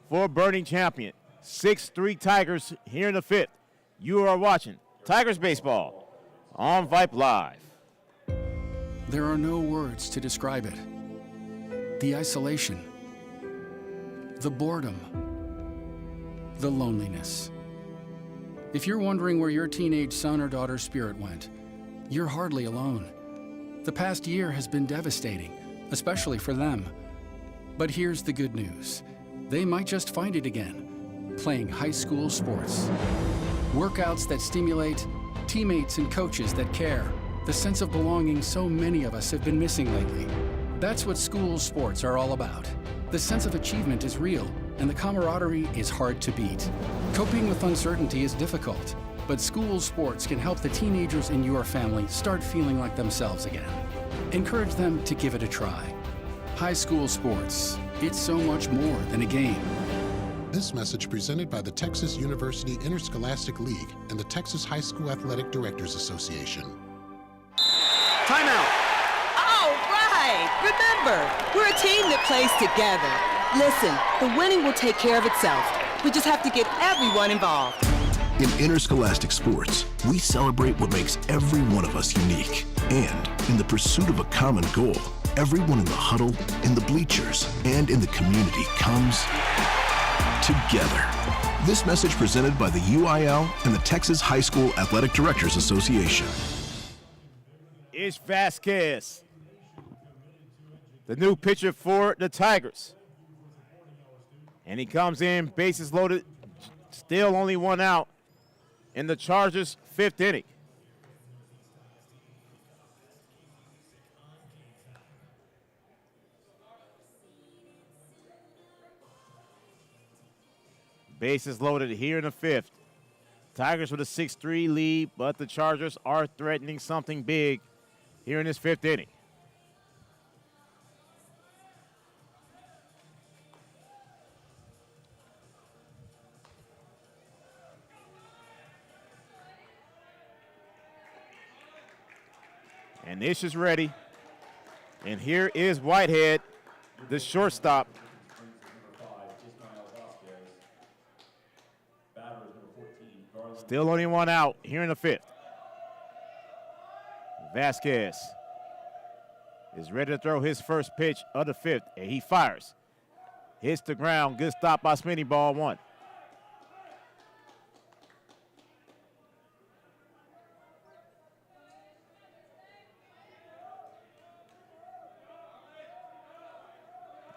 for Burning Champion. 6-3 Tigers here in the fifth. You are watching Tigers Baseball on Vype Live. There are no words to describe it. The isolation, the boredom, the loneliness. If you're wondering where your teenage son or daughter's spirit went, you're hardly alone. The past year has been devastating, especially for them. But here's the good news. They might just find it again, playing high school sports. Workouts that stimulate, teammates and coaches that care. The sense of belonging so many of us have been missing lately. That's what school sports are all about. The sense of achievement is real, and the camaraderie is hard to beat. Coping with uncertainty is difficult, but school sports can help the teenagers in your family start feeling like themselves again. Encourage them to give it a try. High school sports, it's so much more than a game. This message presented by the Texas University Interscholastic League and the Texas High School Athletic Directors Association. Timeout. All right. Remember, we're a team that plays together. Listen, the winning will take care of itself. We just have to get everyone involved. In interscholastic sports, we celebrate what makes every one of us unique. And in the pursuit of a common goal, everyone in the huddle, in the bleachers, and in the community comes together. This message presented by the UIL and the Texas High School Athletic Directors Association. It's Vasquez, the new pitcher for the Tigers. And he comes in, bases loaded, still only one out in the Chargers' fifth inning. Bases loaded here in the fifth. Tigers with a 6-3 lead, but the Chargers are threatening something big here in this fifth inning. And Ish is ready. And here is Whitehead, the shortstop. Still only one out here in the fifth. Vasquez is ready to throw his first pitch of the fifth, and he fires. Hits the ground. Good stop by Smitty, ball one.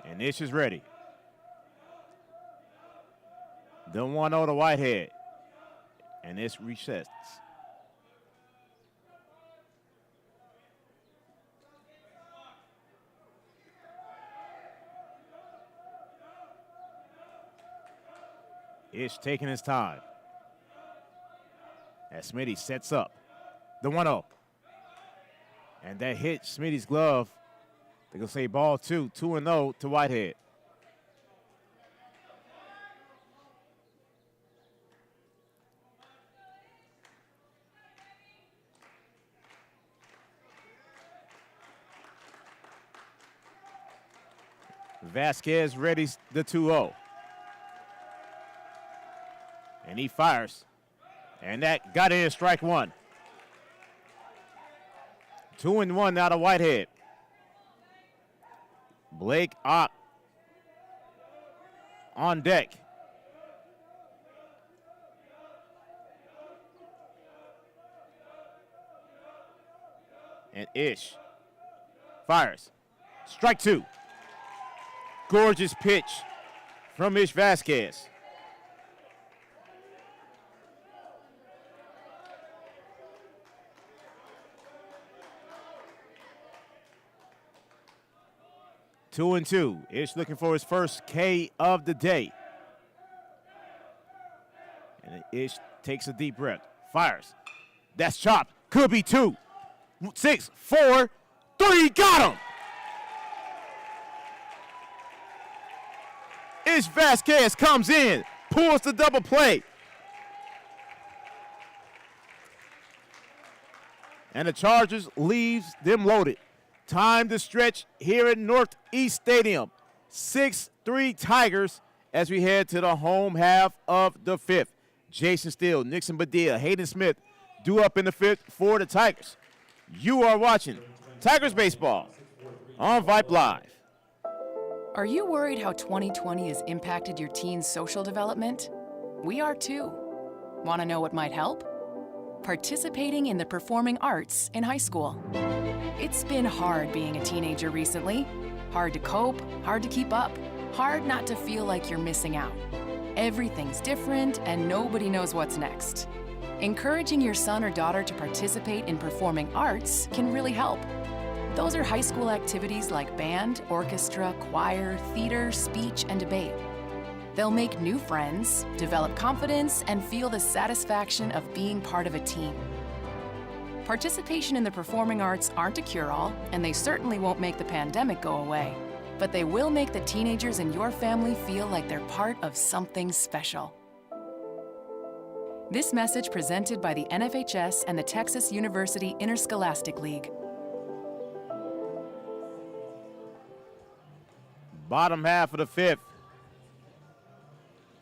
And Ish is ready. The 1-0 to Whitehead. And it's recessed. Ish taking his time. As Smitty sets up the 1-0. And that hit Smitty's glove. They're going to say ball 2-0 to Whitehead. Vasquez readies the 2-0. And he fires. And that got in strike one. 2-1 out of Whitehead. Blake Ock on deck. And Ish fires. Strike two. Gorgeous pitch from Ish Vasquez. 2-2. Ish looking for his first K of the day. And Ish takes a deep breath. Fires. That's chopped. Could be 2, 6, 4, 3. Got him! Ish Vasquez comes in, pulls the double play. And the Chargers leaves them loaded. Time to stretch here at Northeast Stadium. 6-3 Tigers as we head to the home half of the fifth. Jason Steele, Nixon Badia, Hayden Smith due up in the fifth for the Tigers. You are watching Tigers Baseball on Vype Live. Are you worried how 2020 has impacted your teen's social development? We are too. Want to know what might help? Participating in the performing arts in high school. It's been hard being a teenager recently. Hard to cope, hard to keep up, hard not to feel like you're missing out. Everything's different and nobody knows what's next. Encouraging your son or daughter to participate in performing arts can really help. Those are high school activities like band, orchestra, choir, theater, speech, and debate. They'll make new friends, develop confidence, and feel the satisfaction of being part of a team. Participation in the performing arts aren't a cure-all, and they certainly won't make the pandemic go away. But they will make the teenagers in your family feel like they're part of something special. This message presented by the NFHS and the Texas University Interscholastic League. Bottom half of the fifth.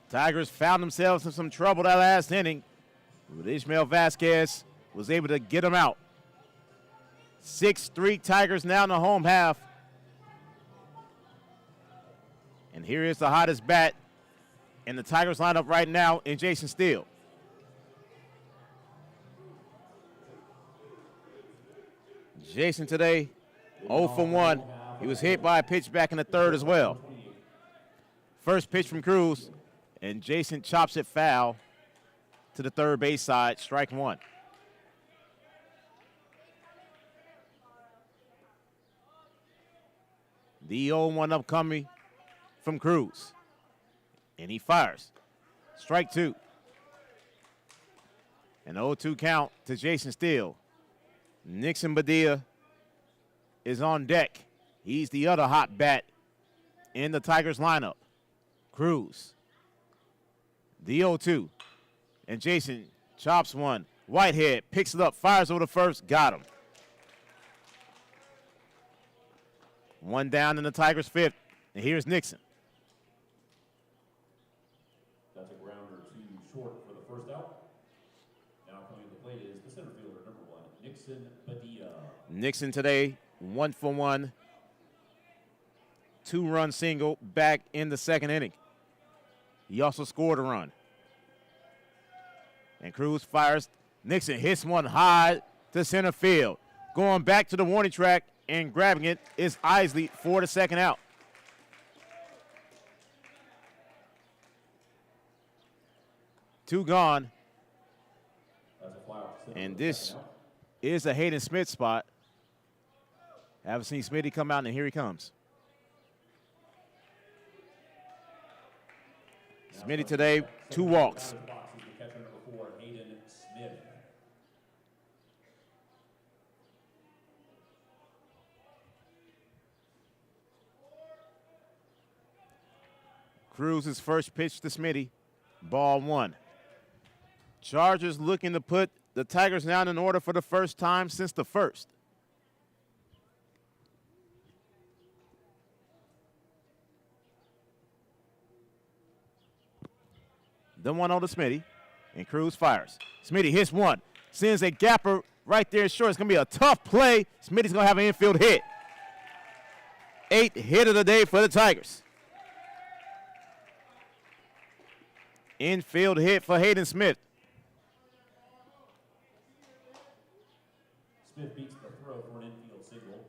Tigers found themselves in some trouble that last inning, but Ishmael Vasquez was able to get them out. 6-3 Tigers now in the home half. And here is the hottest bat in the Tigers lineup right now in Jason Steele. Jason today, 0 for 1. He was hit by a pitch back in the third as well. First pitch from Cruz, and Jason chops it foul to the third base side, strike one. The 0-1 upcoming from Cruz, and he fires. Strike two. An 0-2 count to Jason Steele. Nixon Badia is on deck. He's the other hot bat in the Tigers lineup. Cruz. The 0-2. And Jason chops one. Whitehead picks it up, fires over the first, got him. One down in the Tigers' fifth. And here's Nixon. That's a grounder too short for the first out. Now coming to the plate is the center fielder, number 1, Nixon Badia. Nixon today, 1 for 1. 2-run single back in the second inning. He also scored a run. And Cruz fires. Nixon hits one high to center field. Going back to the warning track and grabbing it is Isley for the second out. Two gone. And this is a Hayden Smith spot. Haven't seen Smitty come out, and here he comes. Smitty today, 2 walks. Catcher number 4, Hayden Smith. Cruz's first pitch to Smitty, ball 1. Chargers looking to put the Tigers down in order for the first time since the first. The 1-0 to Smitty, and Cruz fires. Smitty hits one, sends a gapper right there short. It's going to be a tough play. Smitty's going to have an infield hit. 8th hit of the day for the Tigers. Infield hit for Hayden Smith. Smith beats the throw for an infield single.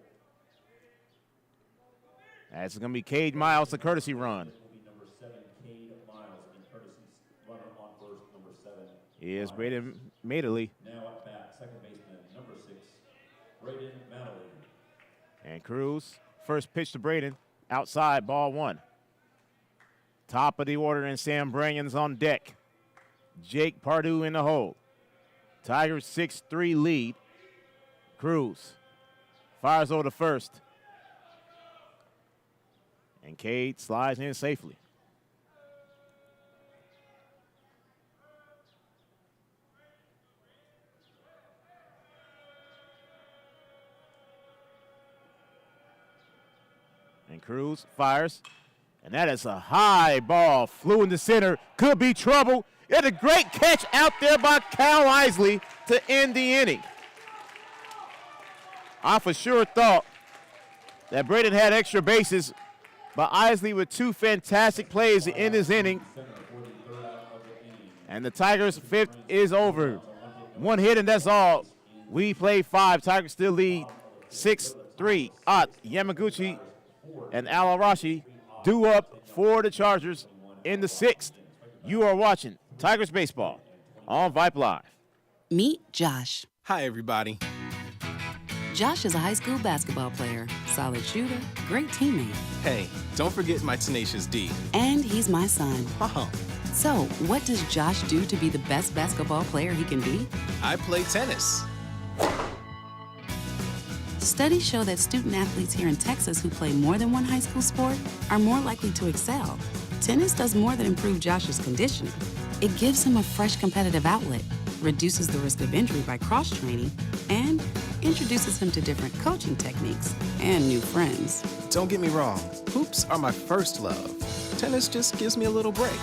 That's going to be Cade Miles, the courtesy run. It will be number 7, Cade Miles, and courtesy runner on first, number 7. Is Braden Madeley. Now at bat, second baseman, number 6, Braden Madeley. And Cruz, first pitch to Braden, outside, ball 1. Top of the order, and Sam Brannon's on deck. Jake Pardue in the hole. Tigers 6-3 lead. Cruz fires over to first. And Cade slides in safely. And Cruz fires. And that is a high ball. Flew in the center. Could be trouble. It's a great catch out there by Cal Isley to end the inning. I for sure thought that Braden had extra bases, but Isley with 2 fantastic plays to end his inning. And the Tigers' 5th is over. 1 hit and that's all. We play 5. Tigers still lead 6-3. Ott, Yamaguchi, and Alarashi due up for the Chargers in the 6th. You are watching Tigers Baseball on Vype Live. Meet Josh. Hi, everybody. Josh is a high school basketball player, solid shooter, great teammate. Hey, don't forget my tenacious D. And he's my son. Oh. So, what does Josh do to be the best basketball player he can be? I play tennis. Studies show that student athletes here in Texas who play more than one high school sport are more likely to excel. Tennis does more than improve Josh's conditioning. It gives him a fresh competitive outlet, reduces the risk of injury by cross-training, and introduces him to different coaching techniques and new friends. Don't get me wrong, hoops are my first love. Tennis just gives me a little break.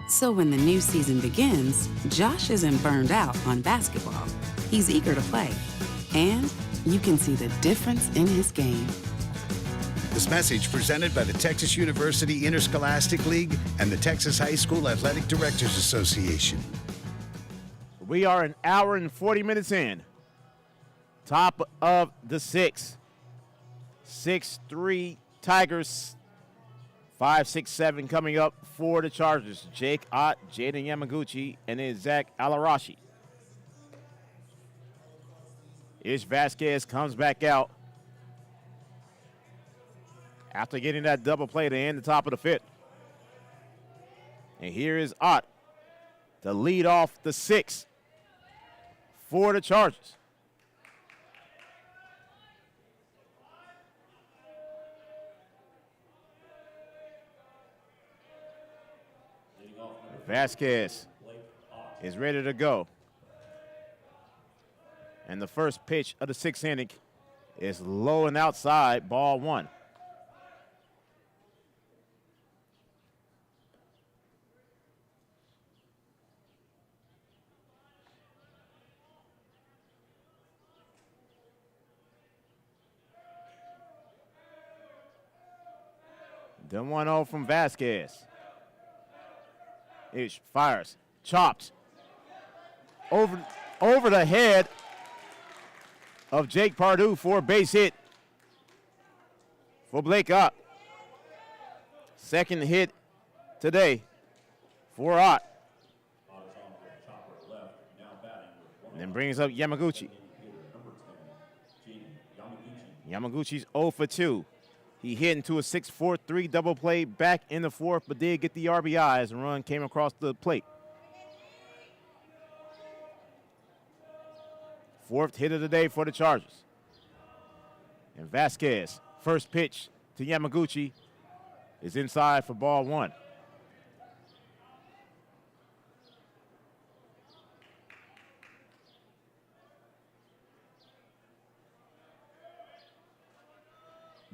So when the new season begins, Josh isn't burned out on basketball. He's eager to play. And you can see the difference in his game. This message presented by the Texas University Interscholastic League and the Texas High School Athletic Directors Association. We are an hour and 40 minutes in. Top of the 6th. 6-3 Tigers. 5-6-7 coming up for the Chargers. Jake Ott, Jaden Yamaguchi, and then Zach Alarashi. Ish Vasquez comes back out after getting that double play to end the top of the 5th. And here is Ott to lead off the 6th for the Chargers. Vasquez is ready to go. And the first pitch of the 6th inning is low and outside, ball 1. The 1-0 from Vasquez. Ish fires, chopped over the head of Jake Pardue for a base hit for Blake Ott. 2nd hit today for Ott. And then brings up Yamaguchi. Yamaguchi's 0 for 2. He hit into a 6-4-3 double play back in the fourth, but did get the RBI as the run came across the plate. Fourth hit of the day for the Chargers. And Vasquez, first pitch to Yamaguchi, is inside for ball one.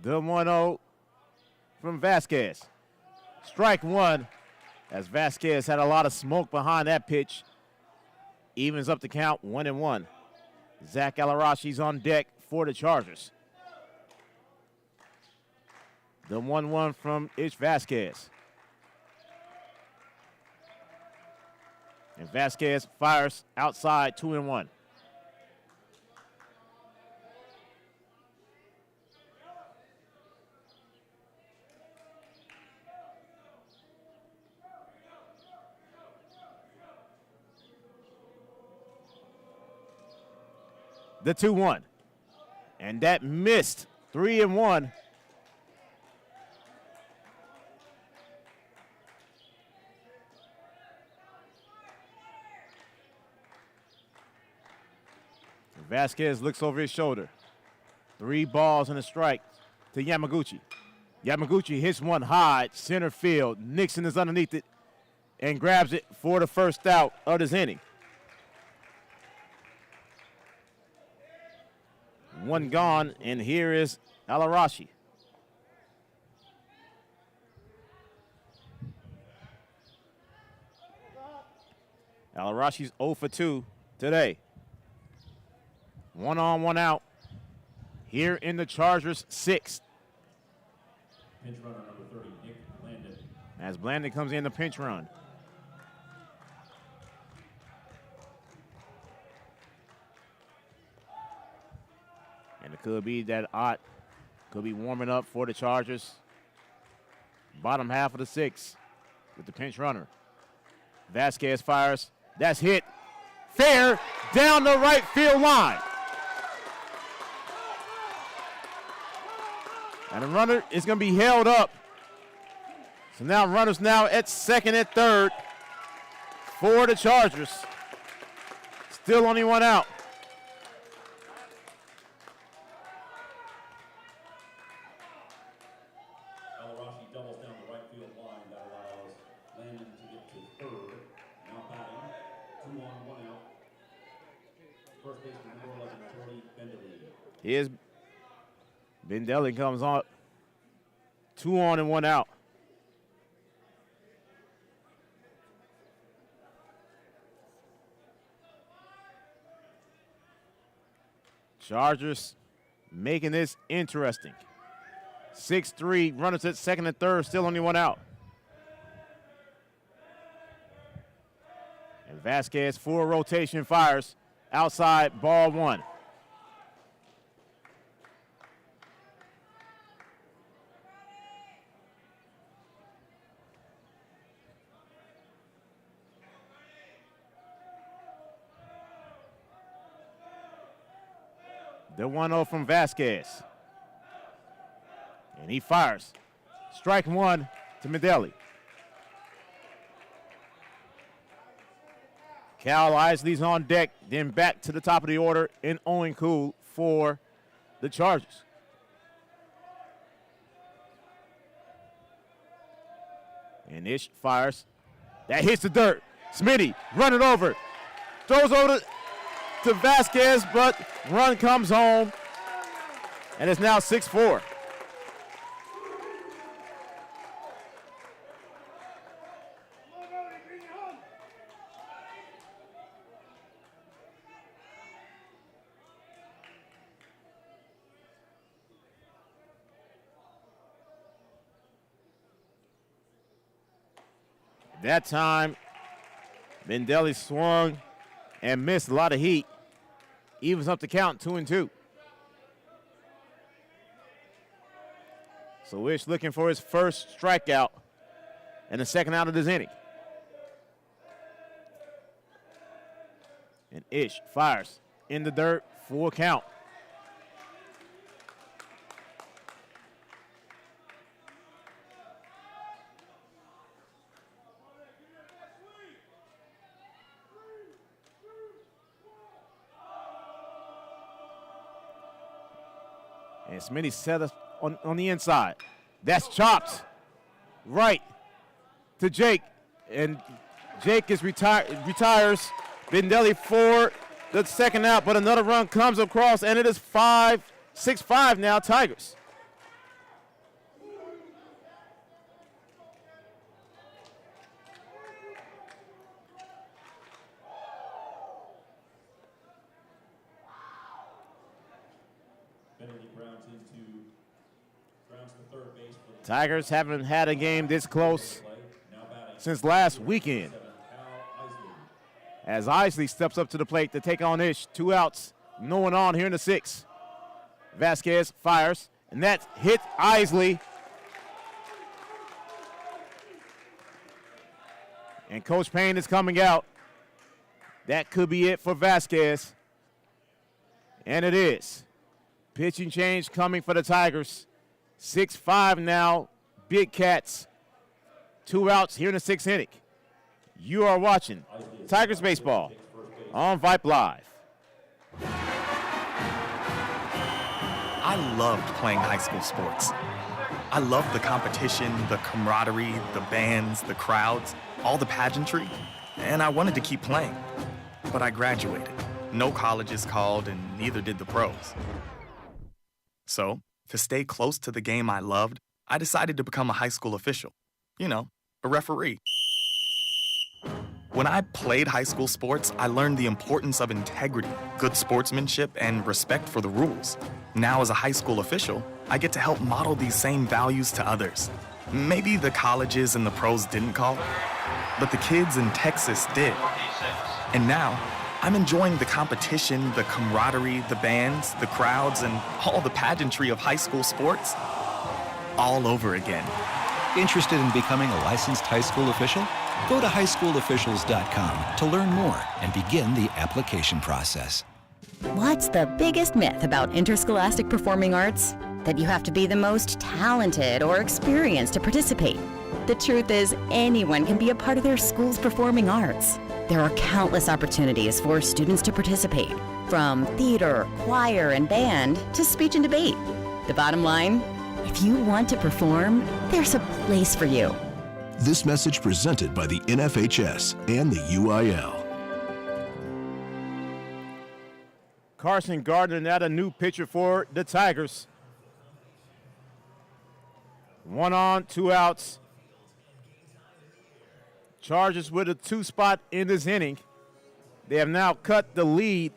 The 1-0 from Vasquez. Strike one, as Vasquez had a lot of smoke behind that pitch. Evens up the count, 1-1. Zach Alarashi's on deck for the Chargers. The 1-1 from Ish Vasquez. And Vasquez fires outside, 2-1. The 2-1. And that missed, 3-1. Vasquez looks over his shoulder. 3 balls and a strike to Yamaguchi. Yamaguchi hits one high, center field. Nixon is underneath it and grabs it for the first out of this inning. One gone, and here is Alarashi. Alarashi's 0 for 2 today. 1 on, 1 out. Here in the Chargers' 6th. Pinch runner number 30, Nick Blandon. As Blandon comes in the pinch run. And it could be that Ott could be warming up for the Chargers. Bottom half of the 6th with the pinch runner. Vasquez fires. That's hit. Fair down the right field line. And the runner is going to be held up. So now runners now at second and third for the Chargers. Still only 1 out. Alarashi doubles down the right field line. That allows Landon to get to third. Now batting, 2 on, 1 out. First baseman number 11, Jordy Bendelli. Here's Bendelli comes on. 2 on and 1 out. Chargers making this interesting. 6-3, runners at second and third, still only 1 out. And Vasquez, full rotation, fires outside, ball 1. The 1-0 from Vasquez. And he fires. Strike 1 to Medeli. Cal Isley's on deck, then back to the top of the order in Owen Cool for the Chargers. And Ish fires. That hits the dirt. Smitty, run it over. Throws over to Vasquez, but run comes home. And it's now 6-4. That time, Bendelli swung and missed a lot of heat. Evens up the count, 2-2. So Ish looking for his first strikeout and the second out of this inning. And Ish fires in the dirt, full count. And Smitty set us on the inside. That's chopped right to Jake. And Jake is retires. Bendelli for the second out, but another run comes across, and it is 6-5 now, Tigers. Tigers haven't had a game this close since last weekend. As Isley steps up to the plate to take on Ish. 2 outs, no one on here in the 6th. Vasquez fires, and that hit Isley. And Coach Payne is coming out. That could be it for Vasquez. And it is. Pitching change coming for the Tigers. 6-5 now, Big Cats. 2 outs here in the 6th inning. You are watching Tigers Baseball on Vype Live. I loved playing high school sports. I loved the competition, the camaraderie, the bands, the crowds, all the pageantry, and I wanted to keep playing. But I graduated. No colleges called, and neither did the pros. So, to stay close to the game I loved, I decided to become a high school official. You know, a referee. When I played high school sports, I learned the importance of integrity, good sportsmanship, and respect for the rules. Now, as a high school official, I get to help model these same values to others. Maybe the colleges and the pros didn't call, but the kids in Texas did. And now, I'm enjoying the competition, the camaraderie, the bands, the crowds, and all the pageantry of high school sports all over again. Interested in becoming a licensed high school official? Go to highschoolofficials.com to learn more and begin the application process. What's the biggest myth about interscholastic performing arts? That you have to be the most talented or experienced to participate. The truth is, anyone can be a part of their school's performing arts. There are countless opportunities for students to participate, from theater, choir, and band to speech and debate. The bottom line, if you want to perform, there's a place for you. This message presented by the NFHS and the UIL. Carson Gardner, now a new pitcher for the Tigers. 1 on, 2 outs. Chargers with a 2 spot in this inning. They have now cut the lead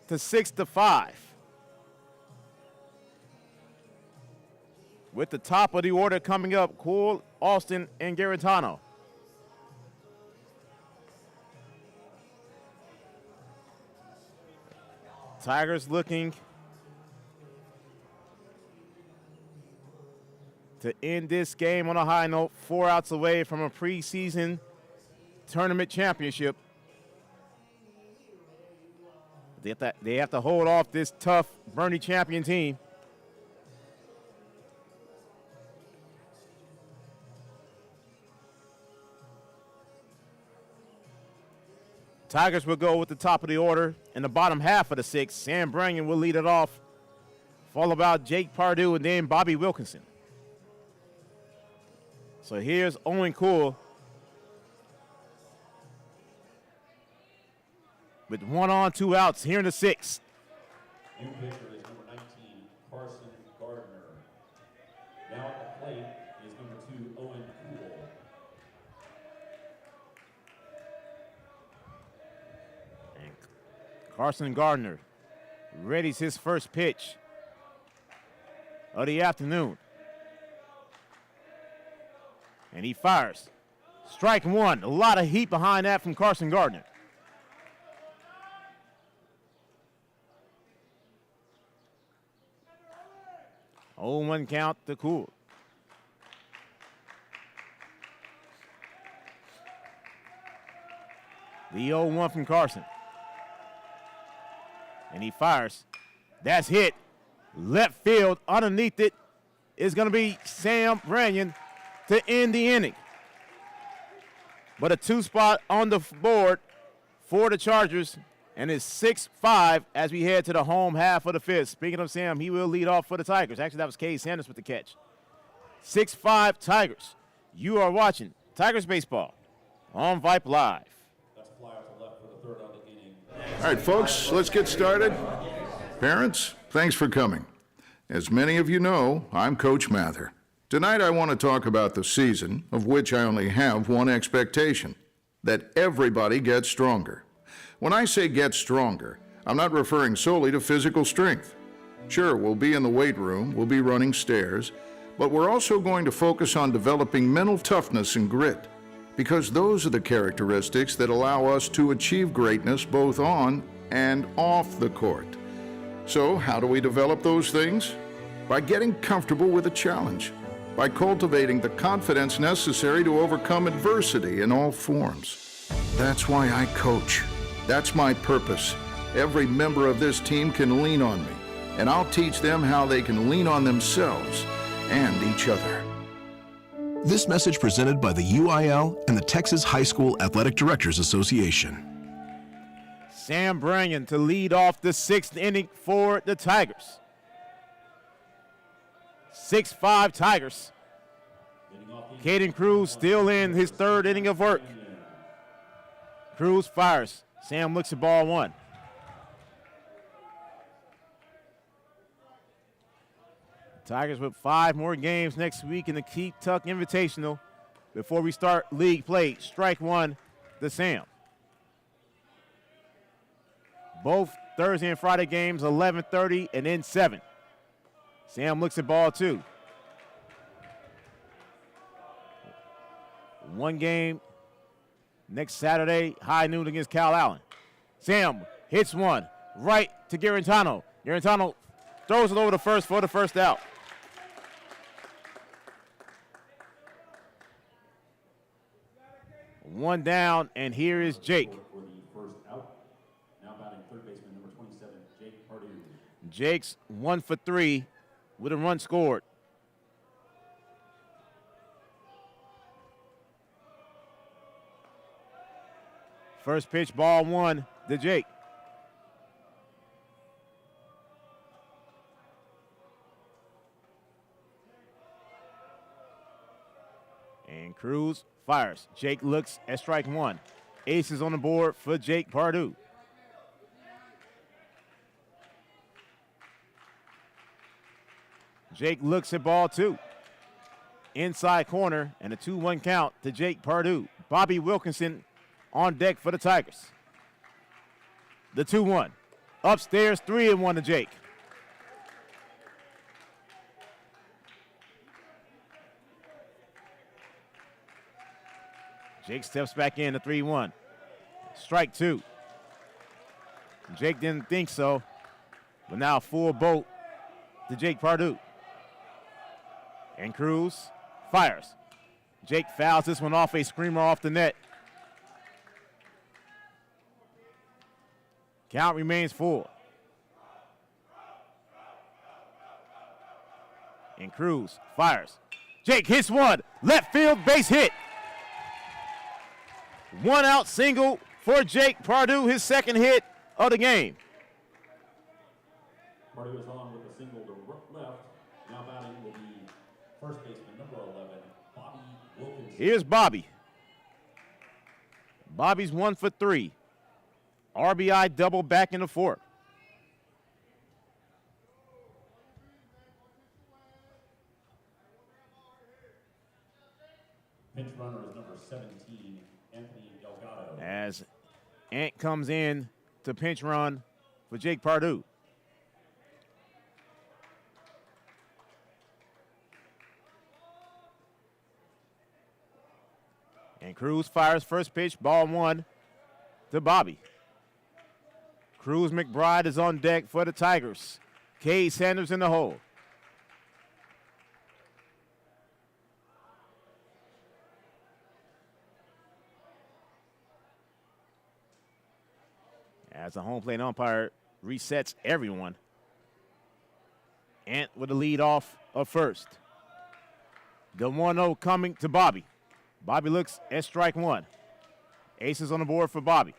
to 6-5. With the top of the order coming up, Cool, Austin, and Garantano. Tigers looking to end this game on a high note, 4 outs away from a preseason tournament championship. They have to hold off this tough Boerne champion team. Tigers will go with the top of the order in the bottom half of the 6th. Sam Branyan will lead it off, followed by Jake Pardue and then Bobby Wilkinson. So here's Owen Cool with 1 on, 2 outs here in the 6th. New pitcher is number 19, Carson Gardner. Now at the plate is number 2, Owen Cool. Carson Gardner readies his first pitch of the afternoon. And he fires. Strike 1. A lot of heat behind that from Carson Gardner. Oh, 1 count to Cool. The 0-1 from Carson. And he fires. That's hit. Left field underneath it is going to be Sam Branyan to end the inning. But a 2 spot on the board for the Chargers And it's 6-5 as we head to the home half of the fifth. Speaking of Sam, he will lead off for the Tigers. Actually, that was Cade Sanders with the catch. 6-5 Tigers. You are watching Tigers baseball on Vype Live. That's a fly out to left for the third out of the inning. All right, folks, let's get started. Parents, thanks for coming. As many of you know, I'm Coach Mather. Tonight I want to talk about the season, of which I only have one expectation, that everybody gets stronger. When I say get stronger, I'm not referring solely to physical strength. Sure, we'll be in the weight room, we'll be running stairs, but we're also going to focus on developing mental toughness and grit, because those are the characteristics that allow us to achieve greatness both on and off the court. So, how do we develop those things? By getting comfortable with a challenge, by cultivating the confidence necessary to overcome adversity in all forms. That's why I coach. That's my purpose. Every member of this team can lean on me, and I'll teach them how they can lean on themselves and each other. This message presented by the UIL and the Texas High School Athletic Directors Association. Sam Branyan to lead off the sixth inning for the Tigers. 6-5 Tigers. Caden Cruz still in his third inning of work. Cruz fires. Sam looks at ball one. Tigers with 5 more games next week in the Keith Tuck Invitational before we start league play. Strike one to Sam. Both Thursday and Friday games, 11:30 and then 7. Sam looks at ball two. One game next Saturday, high noon against Cal Allen. Sam hits one right to Garantano. Garantano throws it over the first for the first out. One down, and here is Jake. For the first out, now batting third baseman number 27, Jake Pardue. Jake's 1 for 3 with a run scored. First pitch, ball one to Jake. And Cruz fires. Jake looks at strike one. Aces on the board for Jake Pardue. Jake looks at ball two. Inside corner and a 2-1 count to Jake Pardue. Bobby Wilkinson on deck for the Tigers. The 2-1. Upstairs, 3-1 to Jake. Jake steps back in to 3-1. Strike two. Jake didn't think so, but now full boat to Jake Pardue. And Cruz fires. Jake fouls this one off a screamer off the net. Count remains full. And Cruz fires. Jake hits one. Left field base hit. 1 out single for Jake Pardue, his second hit of the game. Pardue is on with a single to left. Now batting will be first baseman number 11, Bobby Wilkinson. Here's Bobby. Bobby's 1 for 3. RBI double back in the fourth. Pinch runner is number 17, Anthony Delgado. As Ant comes in to pinch run for Jake Pardue. And Cruz fires first pitch, ball one to Bobby. Cruz McBride is on deck for the Tigers. Cade Sanders in the hole. As the home plate umpire resets everyone. Ant with the lead off of first. The 1-0 coming to Bobby. Bobby looks at strike one. Aces on the board for Bobby.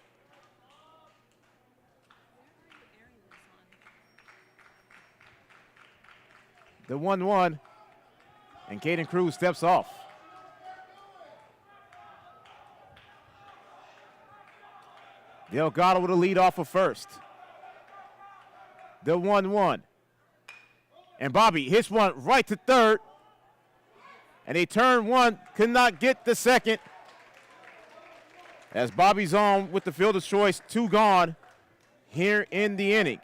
The 1-1, and Caden Cruz steps off. Delgado with a lead off of first. The 1-1. And Bobby hits one right to third. And they turn one, could not get the second. As Bobby's on with the fielder's choice, 2 gone here in the inning.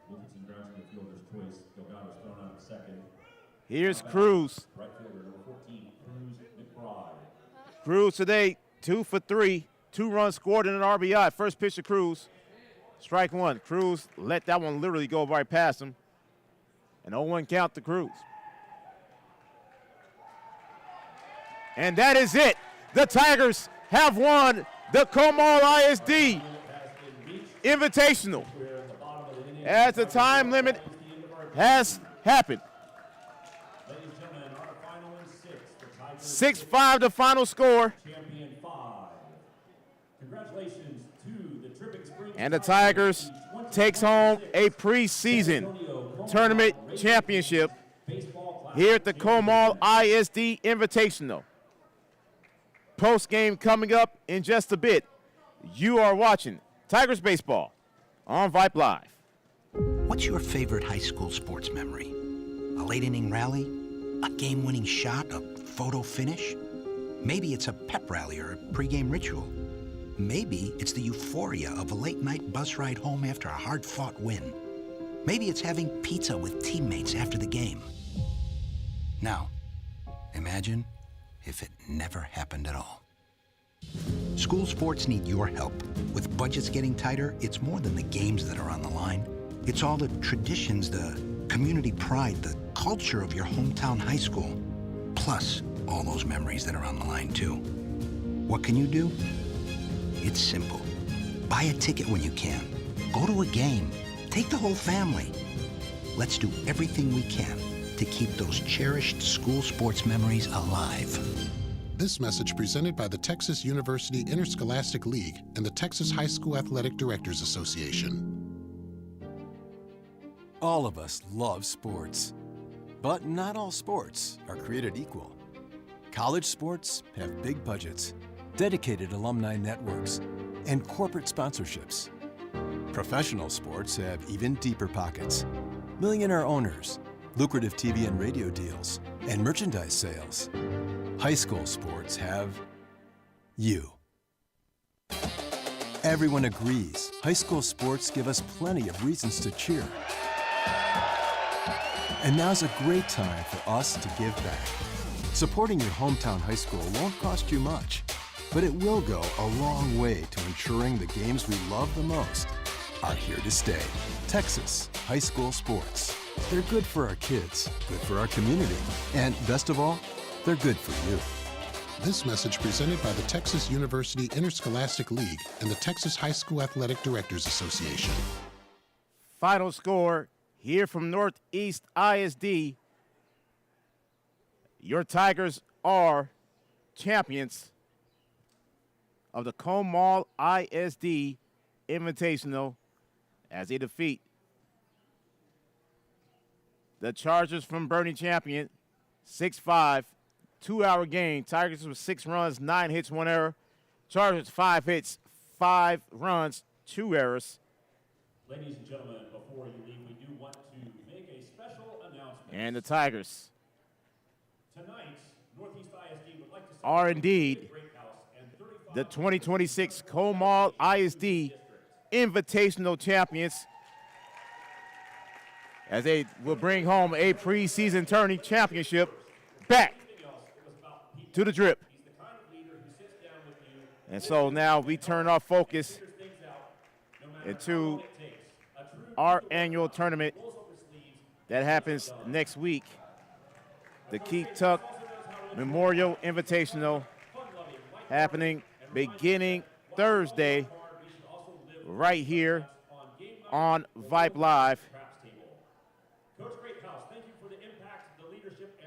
Wilkinson grounds to the fielder's choice. Delgado's thrown out second. Here's Cruz. Right fielder, number 14, Cruz McBride. Cruz today, 2 for 3. 2 runs scored and an RBI. First pitch to Cruz. Strike one. Cruz let that one literally go right past him. An 0-1 count to Cruz. And that is it. The Tigers have won the Comal ISD Invitational, as the time limit has happened. 6-5 the final score. Congratulations to the Tripping Springs. And the Tigers takes home a preseason tournament championship here at the Comal ISD Invitational. Post game coming up in just a bit. You are watching Tigers Baseball on Vype Live. What's your favorite high school sports memory? A late inning rally? A game-winning shot? A photo finish? Maybe it's a pep rally or a pregame ritual. Maybe it's the euphoria of a late-night bus ride home after a hard-fought win. Maybe it's having pizza with teammates after the game. Now, imagine if it never happened at all. School sports need your help. With budgets getting tighter, it's more than the games that are on the line. It's all the traditions, the community pride, the culture of your hometown high school. Plus, all those memories that are on the line, too. What can you do? It's simple. Buy a ticket when you can. Go to a game. Take the whole family. Let's do everything we can to keep those cherished school sports memories alive. This message presented by the Texas University Interscholastic League and the Texas High School Athletic Directors Association. All of us love sports, but not all sports are created equal. College sports have big budgets, dedicated alumni networks, and corporate sponsorships. Professional sports have even deeper pockets, millionaire owners, lucrative TV and radio deals, and merchandise sales. High school sports have you. Everyone agrees high school sports give us plenty of reasons to cheer. And now's a great time for us to give back. Supporting your hometown high school won't cost you much, but it will go a long way to ensuring the games we love the most are here to stay. Texas high school sports. They're good for our kids, good for our community, and best of all, they're good for you. This message presented by the Texas University Interscholastic League and the Texas High School Athletic Directors Association. Final score here from Northeast ISD. Your Tigers are champions of the Comal ISD Invitational as they defeat the Chargers from Boerne Champion 6-5. 2-hour game. Tigers with 6 runs, 9 hits, 1 error. Chargers 5 hits, 5 runs, 2 errors. Ladies and gentlemen, before you leave, we do want to make a special announcement. And the Tigers Tonight, Northeast ISD would like to are indeed the 2026 Comal ISD Invitational champions, as they will bring home a preseason tourney championship back to the Drip. And so now we turn our focus into our annual tournament that happens next week, the Keith Tuck Memorial Invitational, happening beginning Thursday right here on Vype Live,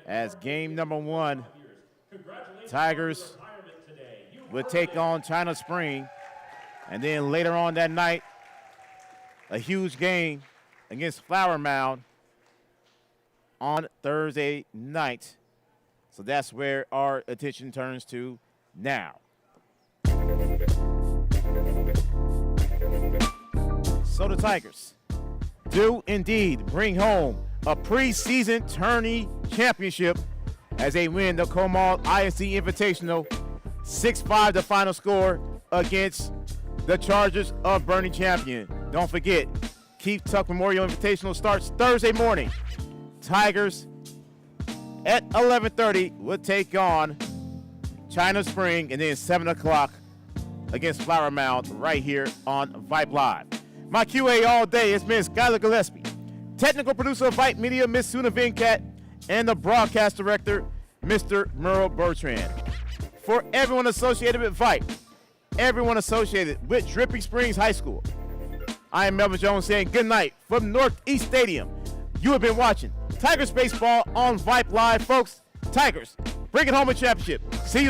as game number 1, Tigers will take on China Spring And then later on that night, a huge game against Flower Mound on Thursday night. So that's where our attention turns to now. So the Tigers do indeed bring home a preseason tourney championship as they win the Comal ISD Invitational 6-5 the final score against the Chargers of Boerne Champion. Don't forget, Keith Tuck Memorial Invitational starts Thursday morning. Tigers at 11:30 will take on China Spring, and then 7 o'clock against Flower Mound right here on Vype Live. My QA all day has been Skylar Gillespie, technical producer of Vype Media, Miss Suna Venkat, and the broadcast director, Mr. Merle Bertrand. For everyone associated with Vype, everyone associated with Dripping Springs High School, I am Melvin Jones saying good night from Northeast Stadium. You have been watching Tigers Baseball on Vype Live, folks. Tigers, bring it home a championship. See you